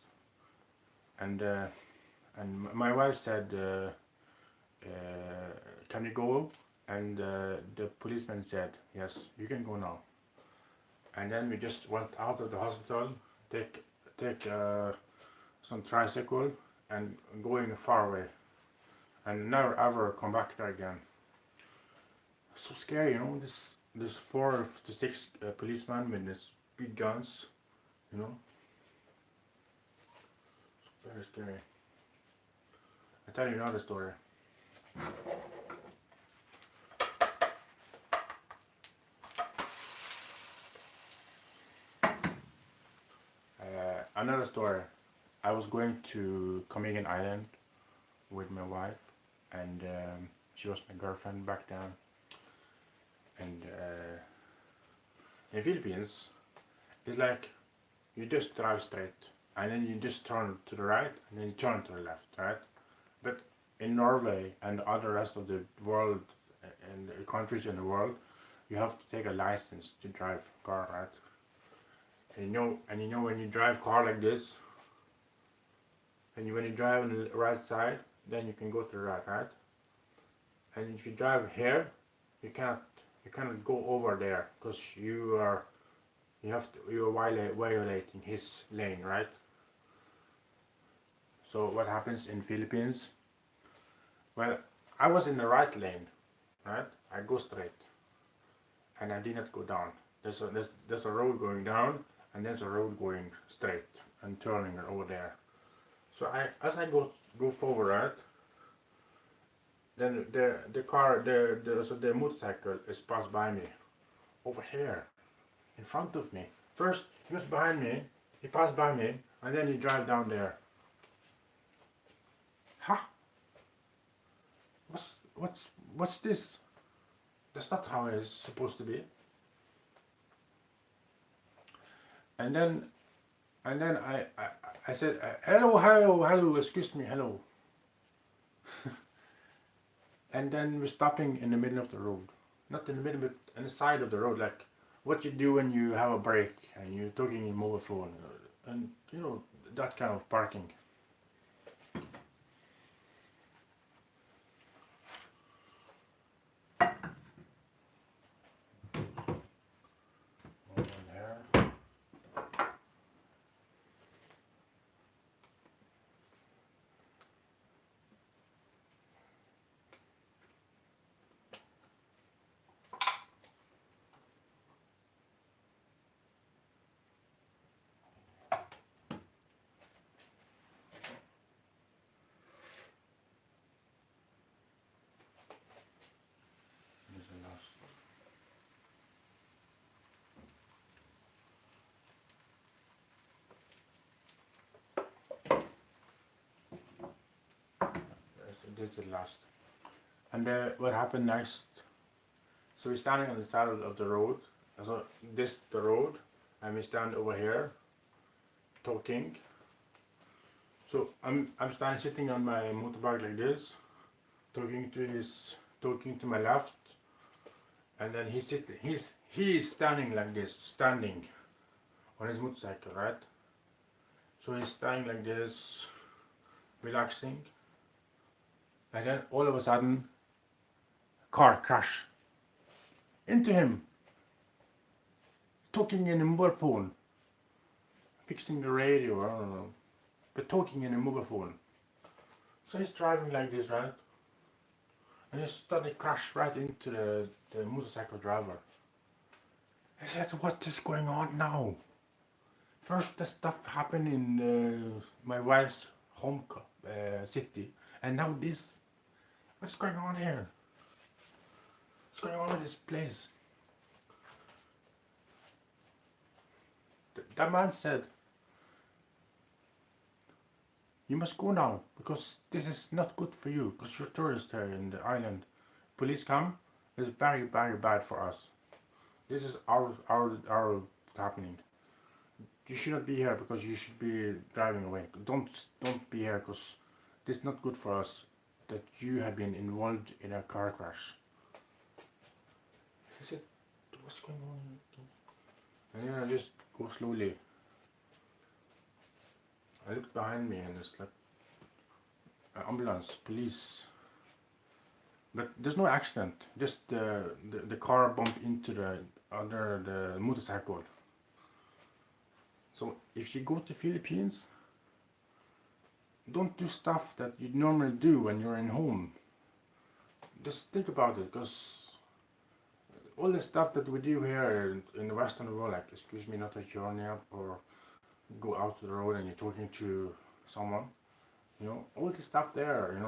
Speaker 1: And my wife said, can you go? And the policeman said, yes, you can go now. And then we just went out of the hospital, take some tricycle and going far away and never ever come back there again. So scary, you know. This 4 to 6 policemen with these big guns, you know. It's very scary. I'll tell you another story. Another story. I was going to Comedian Island with my wife, and she was my girlfriend back then. And in Philippines, it's like you just drive straight, and then you just turn to the right, and then you turn to the left, right? But in Norway and other rest of the world and the countries in the world, you have to take a license to drive car, right? And you know when you drive car like this, and when you drive on the right side, then you can go to the right, right? And if you drive here, you cannot go over there because you are violating his lane, right? So what happens in Philippines? Well, I was in the right lane, right? I go straight, and I did not go down. There's a road going down, and there's a road going straight and turning over there. So as I go forward, right? Then the motorcycle is passed by me over here in front of me. First he was behind me, he passed by me, and then he drive down there. Huh? What's this? That's not how it's supposed to be. And then I said, hello, excuse me, hello. And then we're stopping in the middle of the road. Not in the middle, but on the side of the road, like what you do when you have a break and you're talking in your mobile phone. And, you know, that kind of parking. This is the last. And what happened next? So we're standing on the side of the road. So this the road, and we stand over here, talking. So I'm standing sitting on my motorbike like this, talking to my left, and then he's standing like this, standing on his motorcycle, right? So he's standing like this, relaxing, and then all of a sudden, car crash into him, talking in a mobile phone, fixing the radio, I don't know, but talking in a mobile phone. So he's driving like this, right? And he suddenly crashed right into the motorcycle driver. I said, what is going on now? First the stuff happened in my wife's home city, and now this. What's going on here? What's going on in this place? That man said, you must go now, because this is not good for you, because you're a tourist here in the island. Police come, it's very, very bad for us. This is our happening. You should not be here because you should be driving away. Don't be here because this is not good for us that you have been involved in a car crash. I said, what's going on? And then I just go slowly. I looked behind me and it's like ambulance, police. But there's no accident. Just the car bumped into the motorcycle. So if you go to Philippines, don't do stuff that you normally do when you're in home. Just think about it, because all the stuff that we do here in the Western world, like excuse me, not a journey up or go out to the road and you're talking to someone, all the stuff there,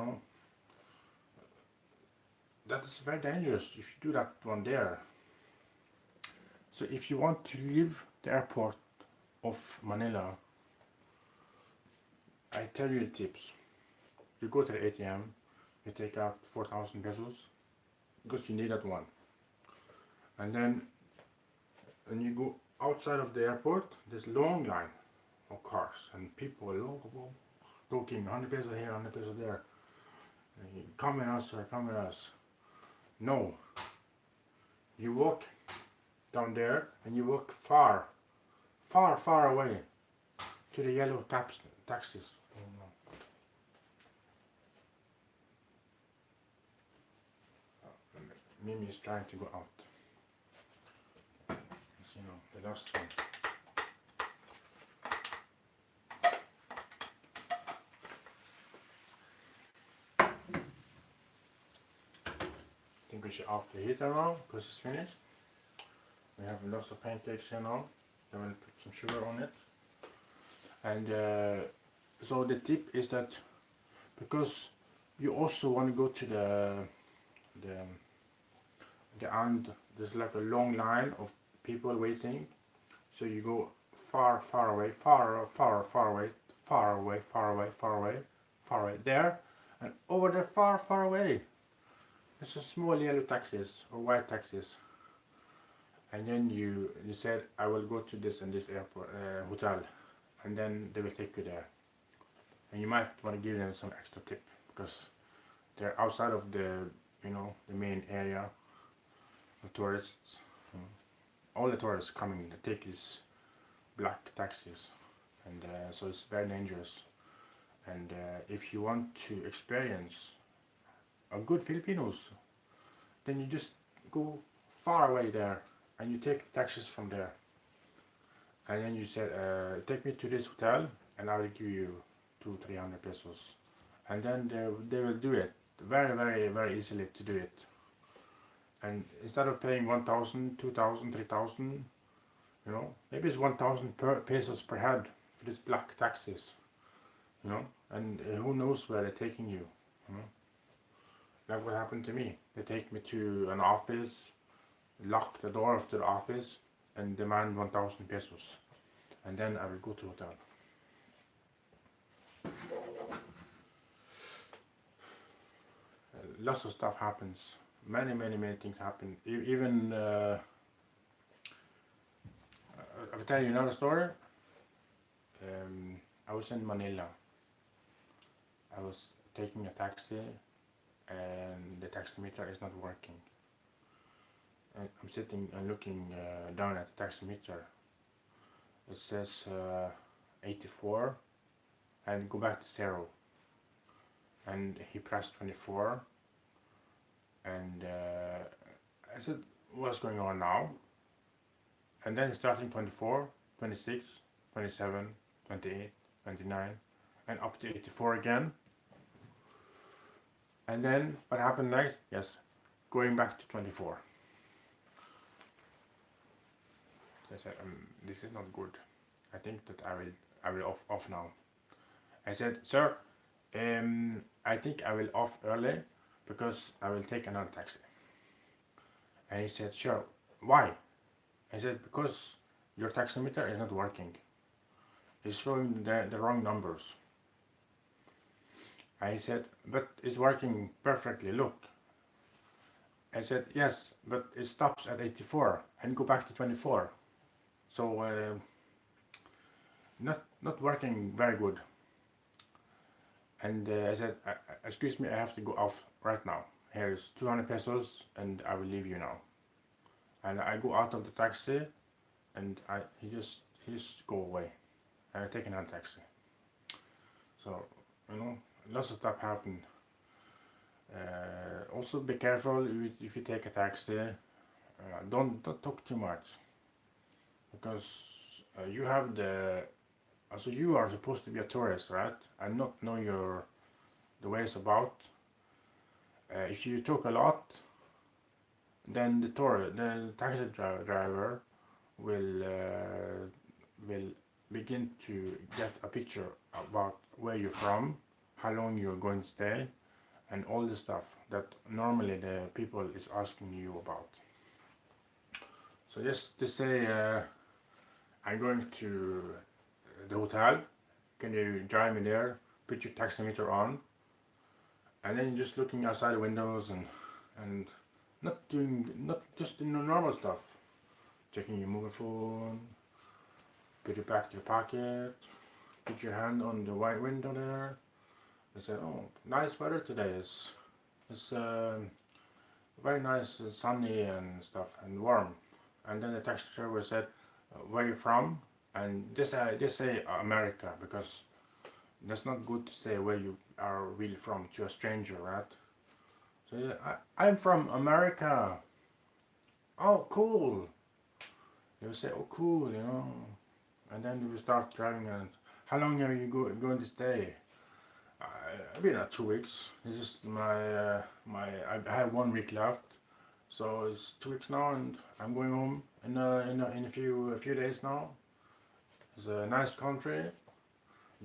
Speaker 1: that is very dangerous if you do that one there. So if you want to leave the airport of Manila, I tell you the tips. You go to the ATM, you take out 4,000 pesos, because you need that one. And then when you go outside of the airport, there's a long line of cars and people talking 100 pesos here, 100 pesos there. Come with us, sir, come with us. No. You walk down there and you walk far, far, far away to the yellow taxis. Mimi is trying to go out. The last one. I think we should off the heater now because it's finished. We have lots of pancakes here now. I will put some sugar on it. And so the tip is that because you also want to go to the end, there's like a long line of people waiting. So you go far, far away, far, far, far away, far away, far away, far away, far away there, and over there, far, far away. There's a small yellow taxis or white taxis. And then you said, I will go to this and this airport hotel, and then they will take you there. And you might want to give them some extra tip because they're outside of the the main area of tourists. All the tourists coming, they take these black taxis, and so it's very dangerous. And if you want to experience a good Filipinos, then you just go far away there and you take taxis from there. And then you said, take me to this hotel and I will give you 200-300 pesos. And then they will do it very, very, very easily to do it. And instead of paying 1,000, 2,000, 3,000, maybe it's 1,000 pesos per head for these black taxis, and who knows where they're taking you, Like what happened to me. They take me to an office, lock the door of the office, and demand 1,000 pesos, and then I will go to hotel. Lots of stuff happens. Many things happen. Even I will tell you another story. I was in Manila. I was taking a taxi and the taximeter is not working. And I'm sitting and looking down at the taximeter. It says 84 and go back to 0. And he pressed 24. And I said, what's going on now? And then starting 24, 26, 27, 28, 29, and up to 84 again. And then what happened next? Yes, going back to 24. I said, this is not good. I think that I will off now. I said, sir, I think I will off early because I will take another taxi. And he said, sure, why? I said, because your taximeter is not working. It's showing the wrong numbers. I said, but it's working perfectly, look. I said, yes, but it stops at 84 and go back to 24. So, not working very good. And I said, excuse me, I have to go off right now. Here is 200 pesos and I will leave you now. And I go out of the taxi and he just go away. And I take another taxi. So, lots of stuff happen. Also be careful if you take a taxi. Don't talk too much. Because you have the So you are supposed to be a tourist, right? And not know the ways about. If you talk a lot, then the taxi driver will begin to get a picture about where you're from, how long you're going to stay, and all the stuff that normally the people is asking you about. So just to say, I'm going to the hotel. Can you drive me there? Put your taximeter on, and then you're just looking outside the windows and not just the normal stuff. Checking your mobile phone. Put it back to your pocket. Put your hand on the white window there. They said, "Oh, nice weather today. It's very nice, sunny and stuff, and warm." And then the taxi driver said, "Where are you from?" And just say America, because that's not good to say where you are really from to a stranger, right? So yeah, I'm from America. Oh, cool. They will say, "Oh, cool," and then we will start driving. And how long are you going to stay? I've been 2 weeks. This is I have 1 week left, so it's 2 weeks now, and I'm going home in a few days now. It's a nice country.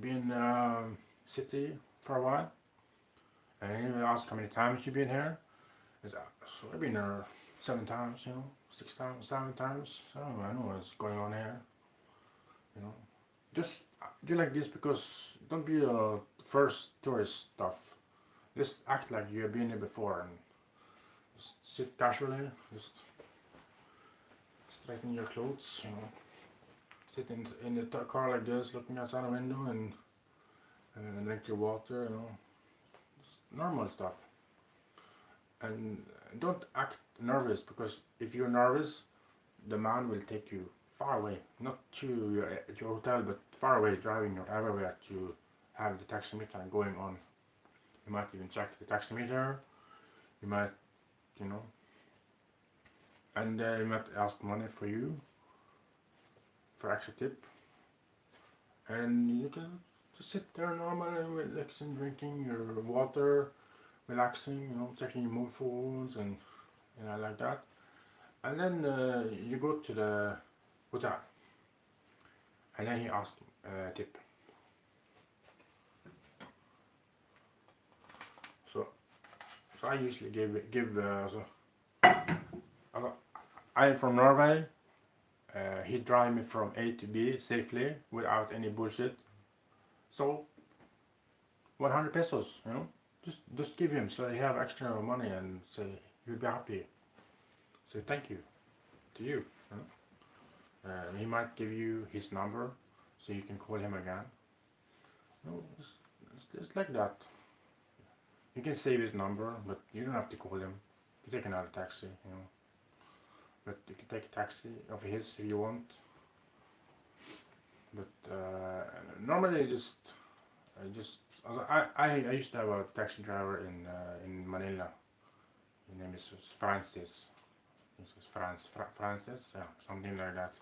Speaker 1: Been city for a while. And he asked how many times you been here. So I've been here 7 times, 6 times, 7 times. I know what's going on here. Just do like this, because don't be a first tourist stuff. Just act like you have been here before, and just sit casually. Just straighten your clothes. Sit in the car like this, looking outside the window, and drink your water. Just normal stuff. And don't act nervous, because if you're nervous, the man will take you far away, not to your hotel, but far away, driving you everywhere to have the taximeter going on. You might even check the taximeter. You might, and you might ask money for you for extra tip, and you can just sit there normally, relaxing, drinking your water, relaxing, checking your mobile phones and like that. And then you go to the hotel, and then he asks tip. So I usually give I'm from Norway. He drive me from A to B safely without any bullshit. So 100 pesos, just give him, so he have extra money, and say he'll be happy. Say thank you to you. He might give you his number, so you can call him again. It's like that. You can save his number, but you don't have to call him. You take another taxi, But you can take a taxi of his if you want. But normally, I used to have a taxi driver in Manila. His name is Francis. This is Francis, yeah, something like that.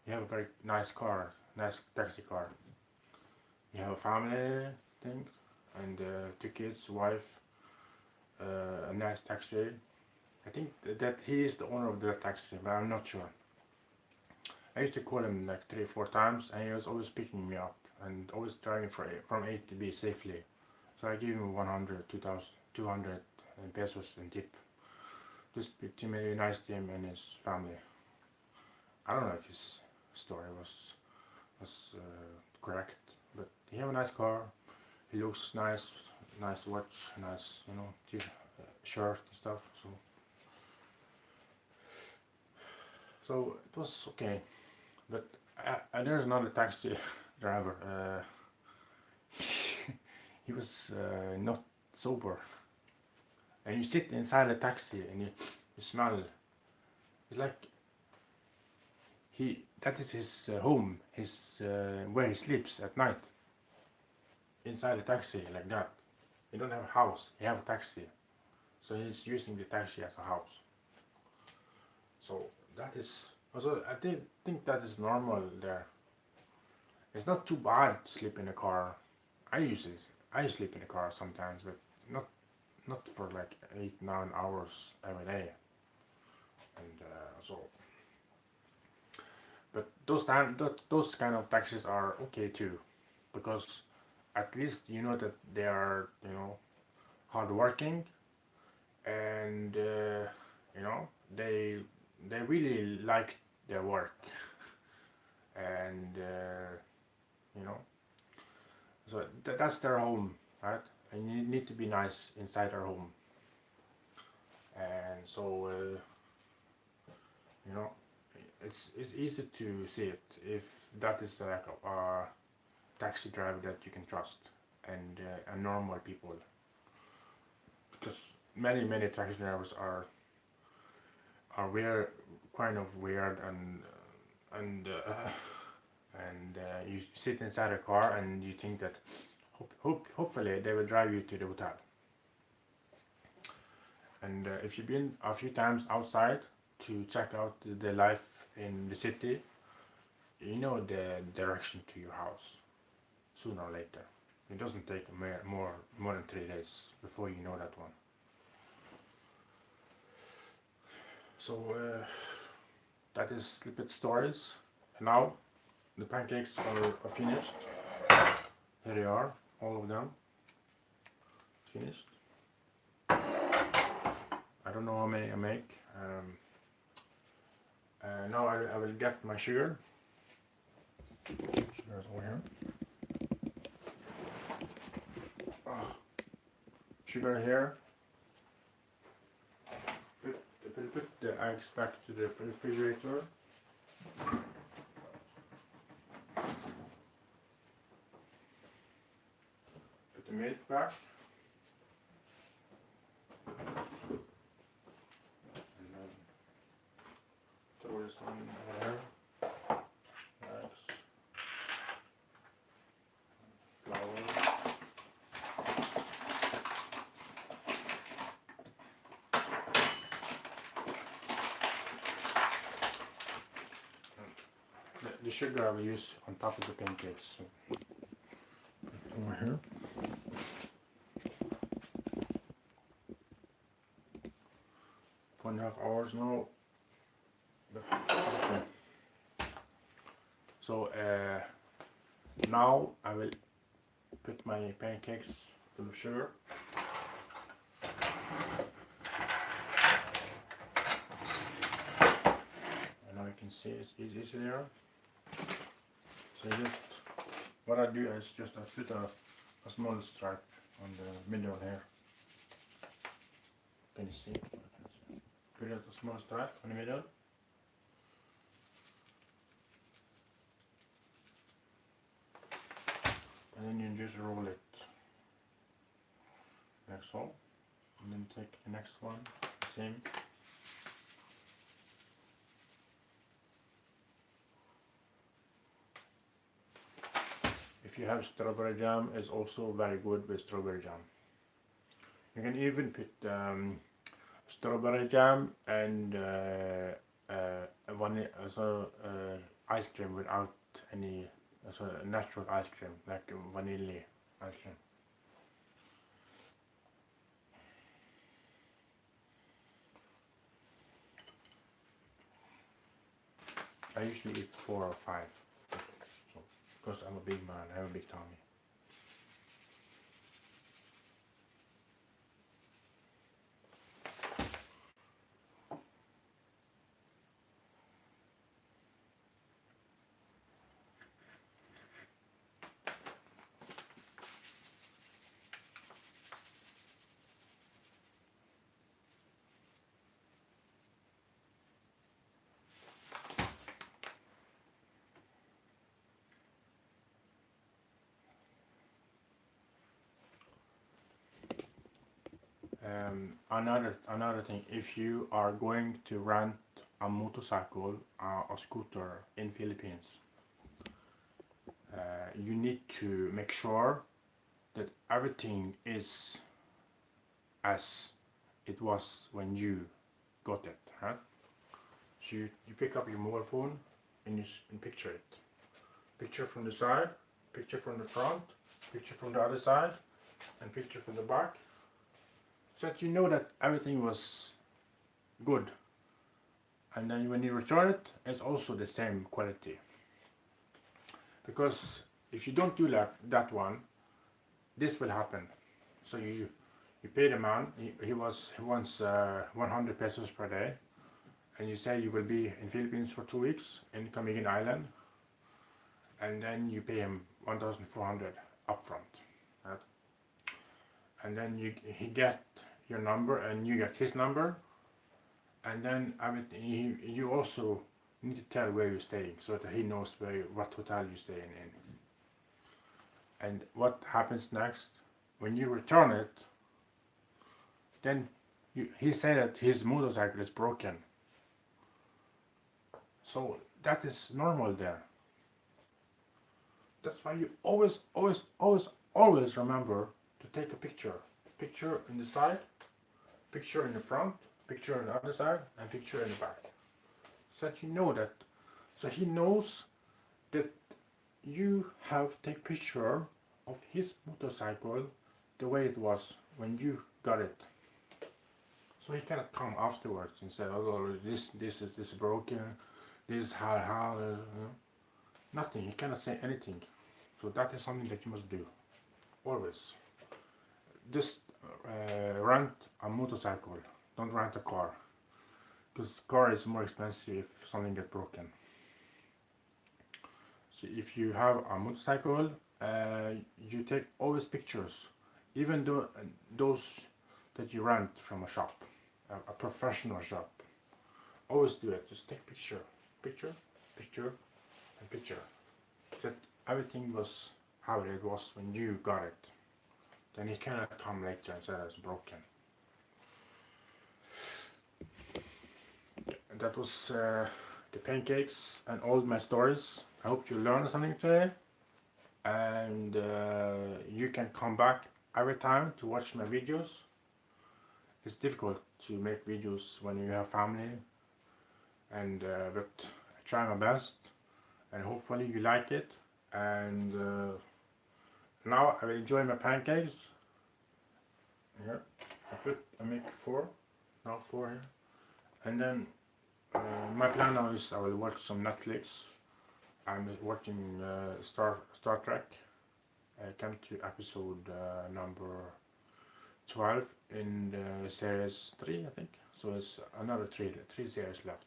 Speaker 1: You have a very nice car, nice taxi car. You have a family thing, and 2 kids, wife, a nice taxi. I think that he is the owner of the taxi, but I'm not sure. I used to call him like 3 or 4 times, and he was always picking me up and always driving from A to B safely. So I gave him 100, 200 pesos in tip. Just to be nice to him and his family. I don't know if his story was correct, but he have a nice car. He looks nice, nice watch, nice shirt and stuff. So it was okay, but there's another taxi driver. He was not sober, and you sit inside the taxi and you smell. It's like that is his home, his where he sleeps at night. Inside the taxi like that. He don't have a house. He have a taxi, so he's using the taxi as a house. So that is also, I think that is normal there. it's not too bad to sleep in a car. I usually I sleep in the car sometimes, but not for like 8-9 hours every day. And so, but those kind of taxis are okay too, because at least you know that they are hardworking, and they they really like their work, and you know so that's their home, right? And you need to be nice inside their home, and so you know it's easy to see it if that is like a taxi driver that you can trust, and a normal people, because many taxi drivers are weird, kind of weird, and you sit inside a car and you think that hopefully they will drive you to the hotel. And if you've been a few times outside to check out the life in the city, you know the direction to your house sooner or later. It doesn't take more than 3 days before you know that one. So that is Slippet Stories. And now the pancakes are finished. Here they are, all of them finished. I don't know how many I make. Now I will get my sugar. Sugar's over here. Sugar here. Put the eggs back to the refrigerator. Put the milk back. And then throw this one over here. Eggs. Flour. The sugar I will use on top of the pancakes. So, over here. 1.5 hours now. Okay. So now I will put my pancakes full of sugar. And now you can see it's easy there. So what I do is I put a small stripe on the middle here. Can you see? Put a small stripe on the middle. And then you just roll it like so. And then take the next one, the same. If you have strawberry jam, it's also very good with strawberry jam. You can even put strawberry jam and ice cream without any natural ice cream, like vanilla ice cream. I usually eat 4 or 5, so, because I'm a big man, I have a big tummy. Another thing, if you are going to rent a motorcycle or scooter in Philippines, you need to make sure that everything is as it was when you got it, huh? So you pick up your mobile phone and you picture it. picture from the side, picture from the front, picture from the other side, and picture from the back, so that you know that everything was good. And then when you return it, it's also the same quality. Because if you don't do that one, this will happen. So you pay the man, he wants 100 pesos per day, and you say you will be in Philippines for 2 weeks in Camiguin Island, and then you pay him 1,400 upfront, right? And then he get your number and you get his number, and then everything, you also need to tell where you're staying so that he knows what hotel you're staying in. And what happens next, when you return it, then he said that his motorcycle is broken. So that is normal there. That's why you always remember to take a picture. Picture in the side, picture in the front, picture on the other side, and picture in the back. So that you know that, so he knows that you have to take picture of his motorcycle the way it was when you got it. So he cannot come afterwards and say, oh, this is broken, this is how nothing. He cannot say anything. So that is something that you must do always. Just rent a motorcycle. Don't rent a car, because car is more expensive if something gets broken. So if you have a motorcycle, you take always pictures, even though those that you rent from a shop, a professional shop. Always do it. Just take picture, and picture, so that everything was how it was when you got it. Then he cannot come later and say it's broken. And that was the pancakes and all my stories. I hope you learned something today, and you can come back every time to watch my videos. It's difficult to make videos when you have family, and but I try my best, and hopefully you like it. And now I will enjoy my pancakes. Here I make 4, now 4 here, and then my plan now is I will watch some Netflix. I'm watching Star Trek. I came to episode number 12 in the series 3, I think. So it's another 3 series left.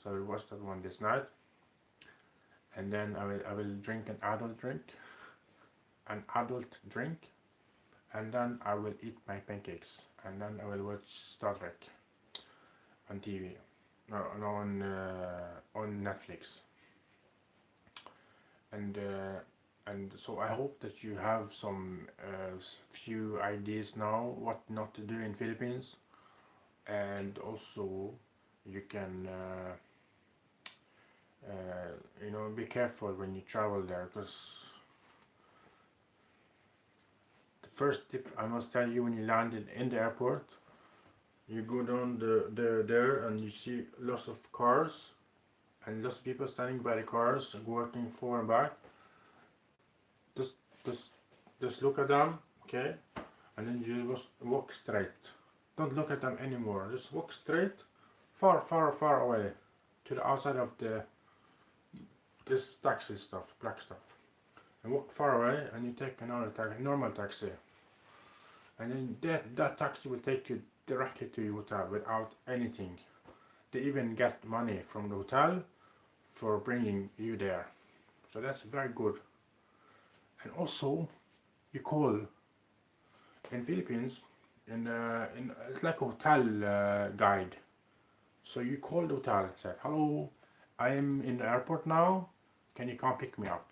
Speaker 1: So I will watch that one this night, and then I will drink an adult drink, and then I will eat my pancakes, and then I will watch Star Trek on TV, on Netflix. And so I hope that you have some few ideas now what not to do in Philippines, and also you can be careful when you travel there, because the first tip I must tell you, when you landed in the airport, you go down there and you see lots of cars and lots of people standing by the cars and working forward and back. Just look at them, okay, and then you just walk straight. Don't look at them anymore. Just walk straight, far away to the outside of this taxi stuff, black stuff, and walk far away, and you take another normal taxi, and then that taxi will take you directly to your hotel without anything. They even get money from the hotel for bringing you there, so that's very good. And also, you call in Philippines, it's like a hotel guide. So you call the hotel and say, hello, I am in the airport now, can you come pick me up?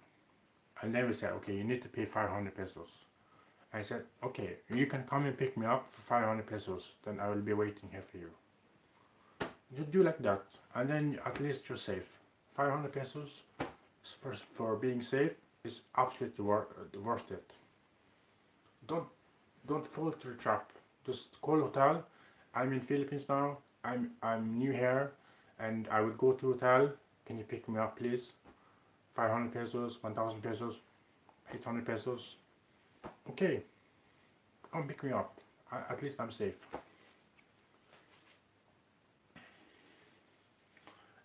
Speaker 1: And they will say, okay, you need to pay 500 pesos. I said, okay, you can come and pick me up for 500 pesos, then I will be waiting here for you. You do like that, and then at least you're safe. 500 pesos for being safe is absolutely worth it. Don't fall to the trap. Just call hotel. I'm in Philippines now. I'm new here, and I will go to hotel. Can you pick me up, please? 500 pesos, 1000 pesos, 800 pesos. Okay, come pick me up. At least I'm safe.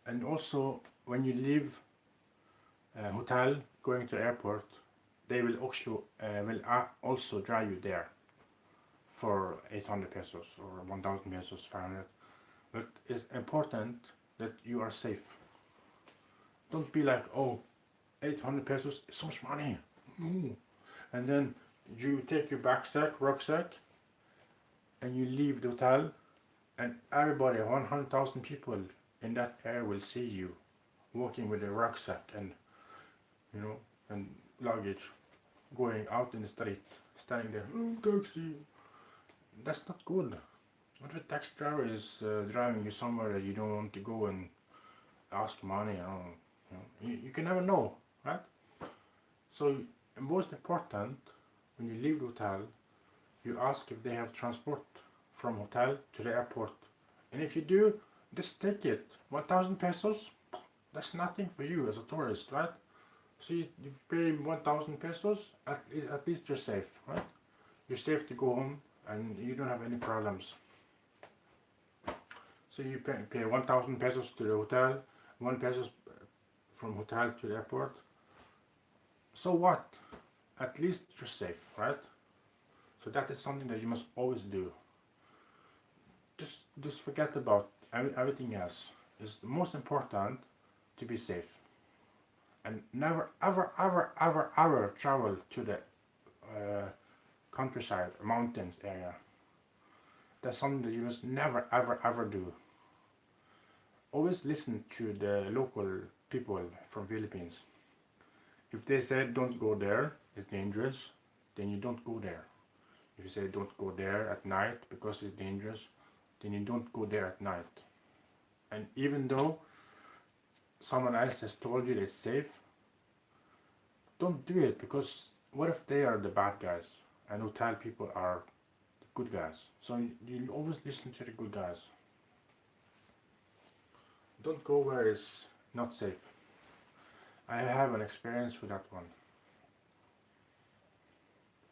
Speaker 1: And also, when you leave a hotel going to the airport, they will also drive you there for 800 pesos or 1000 pesos, 500. But it's important that you are safe. Don't be like, oh, 800 pesos is so much money. No. And then you take your rucksack, and you leave the hotel, and everybody, 100,000 people in that area will see you walking with a rucksack and, and luggage, going out in the street, standing there, oh, taxi. That's not good. What if a taxi driver is driving you somewhere that you don't want to go and ask money? You can never know, right? So most important, when you leave the hotel, you ask if they have transport from hotel to the airport. And if you do, just take it. 1000 pesos, that's nothing for you as a tourist, right? So you pay 1000 pesos, at least you're safe, right? You're safe to go home and you don't have any problems. So you pay 1000 pesos to the hotel, 1 pesos from hotel to the airport. So what? At least you're safe, right? So that is something that you must always do. Just forget about everything else. It's the most important to be safe. And never, ever travel to the countryside, mountains area. That's something that you must never, ever do. Always listen to the local people from Philippines. If they say don't go there, it's dangerous, then you don't go there. If you say don't go there at night because it's dangerous, then you don't go there at night. And even though someone else has told you it's safe, don't do it, because what if they are the bad guys and hotel people are the good guys? So you always listen to the good guys. Don't go where it's not safe. I have an experience with that one.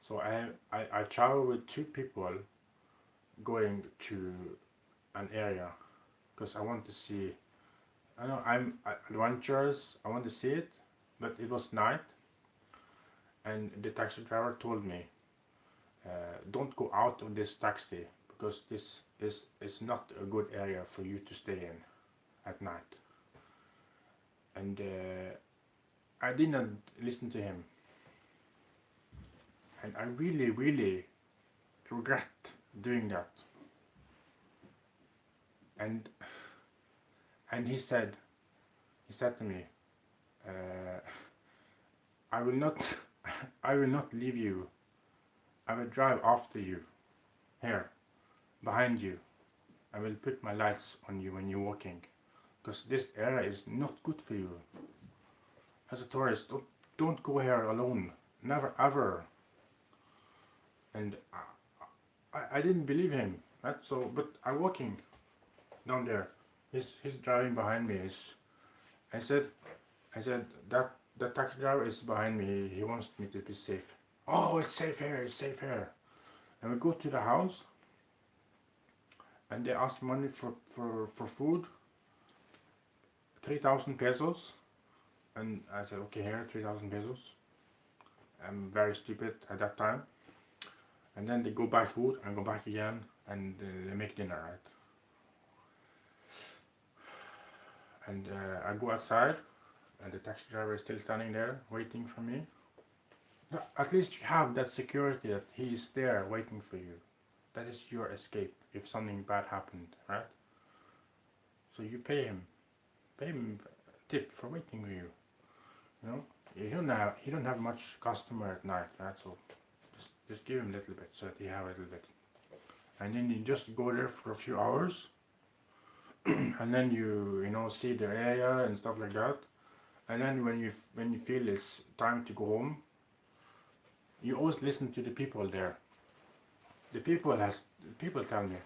Speaker 1: So I travel with 2 people going to an area because I want to see. I know I'm adventurous. I want to see it, but it was night, and the taxi driver told me, "Don't go out of this taxi because this is not a good area for you to stay in at night." And I did not listen to him, and I really regret doing that. And he said to me, I will not I will not leave you. I will drive after you, here, behind you. I will put my lights on you when you're walking, because this area is not good for you. As a tourist, don't go here alone. Never ever. And I didn't believe him, right? So, but I'm walking down there. He's driving behind me. I said that taxi driver is behind me. He wants me to be safe. Oh, it's safe here. It's safe here. And we go to the house, and they ask money for food. 3,000 pesos. And I said, okay, here, 3,000 pesos. I'm very stupid at that time. And then they go buy food and go back again, and they make dinner, right? And I go outside, and the taxi driver is still standing there waiting for me. At least you have that security that he is there waiting for you. That is your escape if something bad happened, right? So you pay him a tip for waiting for you. You know, he don't have much customer at night, right? So just give him a little bit so that he have a little bit, and then you just go there for a few hours, and then you see the area and stuff like that. And then when you feel it's time to go home, you always listen to the people there. The people tell me,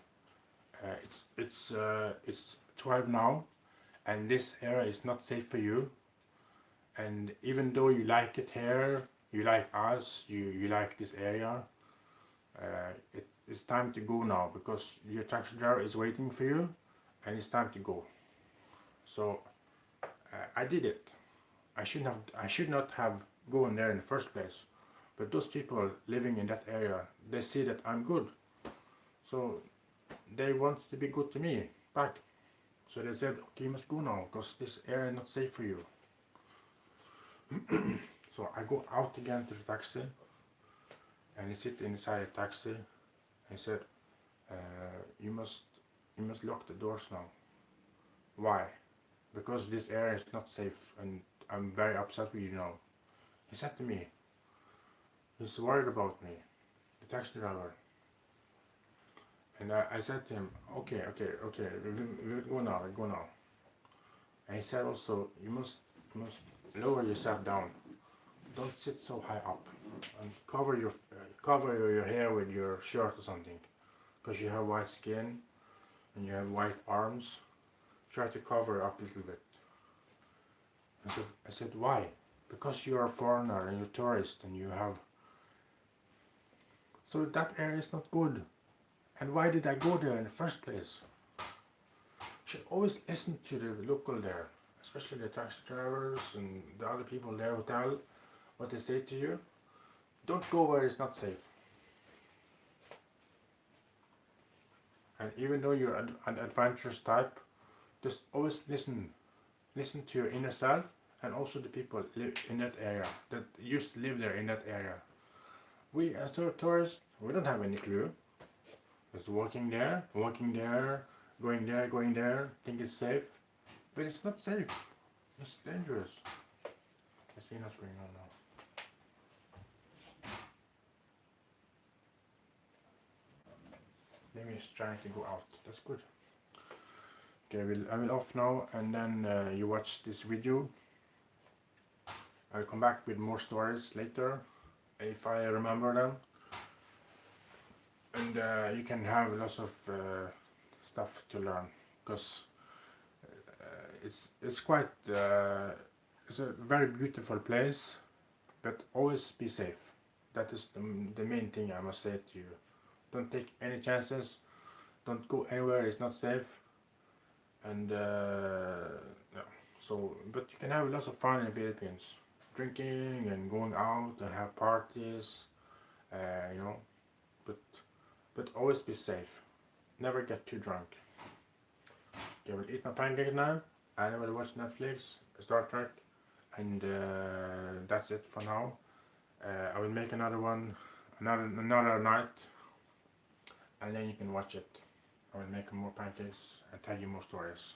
Speaker 1: it's 12 now, and this area is not safe for you. And even though you like it here, you like us, you like this area, it's time to go now because your taxi driver is waiting for you and it's time to go. So I did it. I should not have gone there in the first place. But those people living in that area, they see that I'm good. So they want to be good to me back. So they said, okay, you must go now because this area is not safe for you. So I go out again to the taxi and I sit inside the taxi. I said, you must lock the doors now. Why? Because this area is not safe and I'm very upset with you now. He said to me, he's worried about me, the taxi driver. And I said to him, okay, we'll go now, we'll go now. And he said also, you must lower yourself down. Don't sit so high up and cover your hair with your shirt or something. Because you have white skin and you have white arms. Try to cover up a little bit. I said, why? Because you're a foreigner and you're a tourist and you have... So that area is not good. And why did I go there in the first place? You should always listen to the local there, especially the taxi drivers and the other people in the hotel, what they say to you. Don't go where it's not safe. And even though you're an adventurous type, just always listen to your inner self and also the people live in that area that used to live there in that area. We as tourists, we don't have any clue. Just walking there, going there, think it's safe, but it's not safe. It's dangerous. Let's see what's going on now. Maybe it's trying to go out. That's good. Okay, I will off now and then you watch this video. I'll come back with more stories later if I remember them. And you can have lots of stuff to learn because it's quite it's a very beautiful place, but always be safe. That is the main thing I must say to you. Don't take any chances. Don't go anywhere it's not safe. And yeah, so but you can have lots of fun in the Philippines, drinking and going out and have parties, you know, but always be safe. Never get too drunk. Okay, I will eat my pancakes now, and I will watch Netflix, Star Trek, and that's it for now. I will make another one, another night, and then you can watch it. I will make more pancakes and tell you more stories.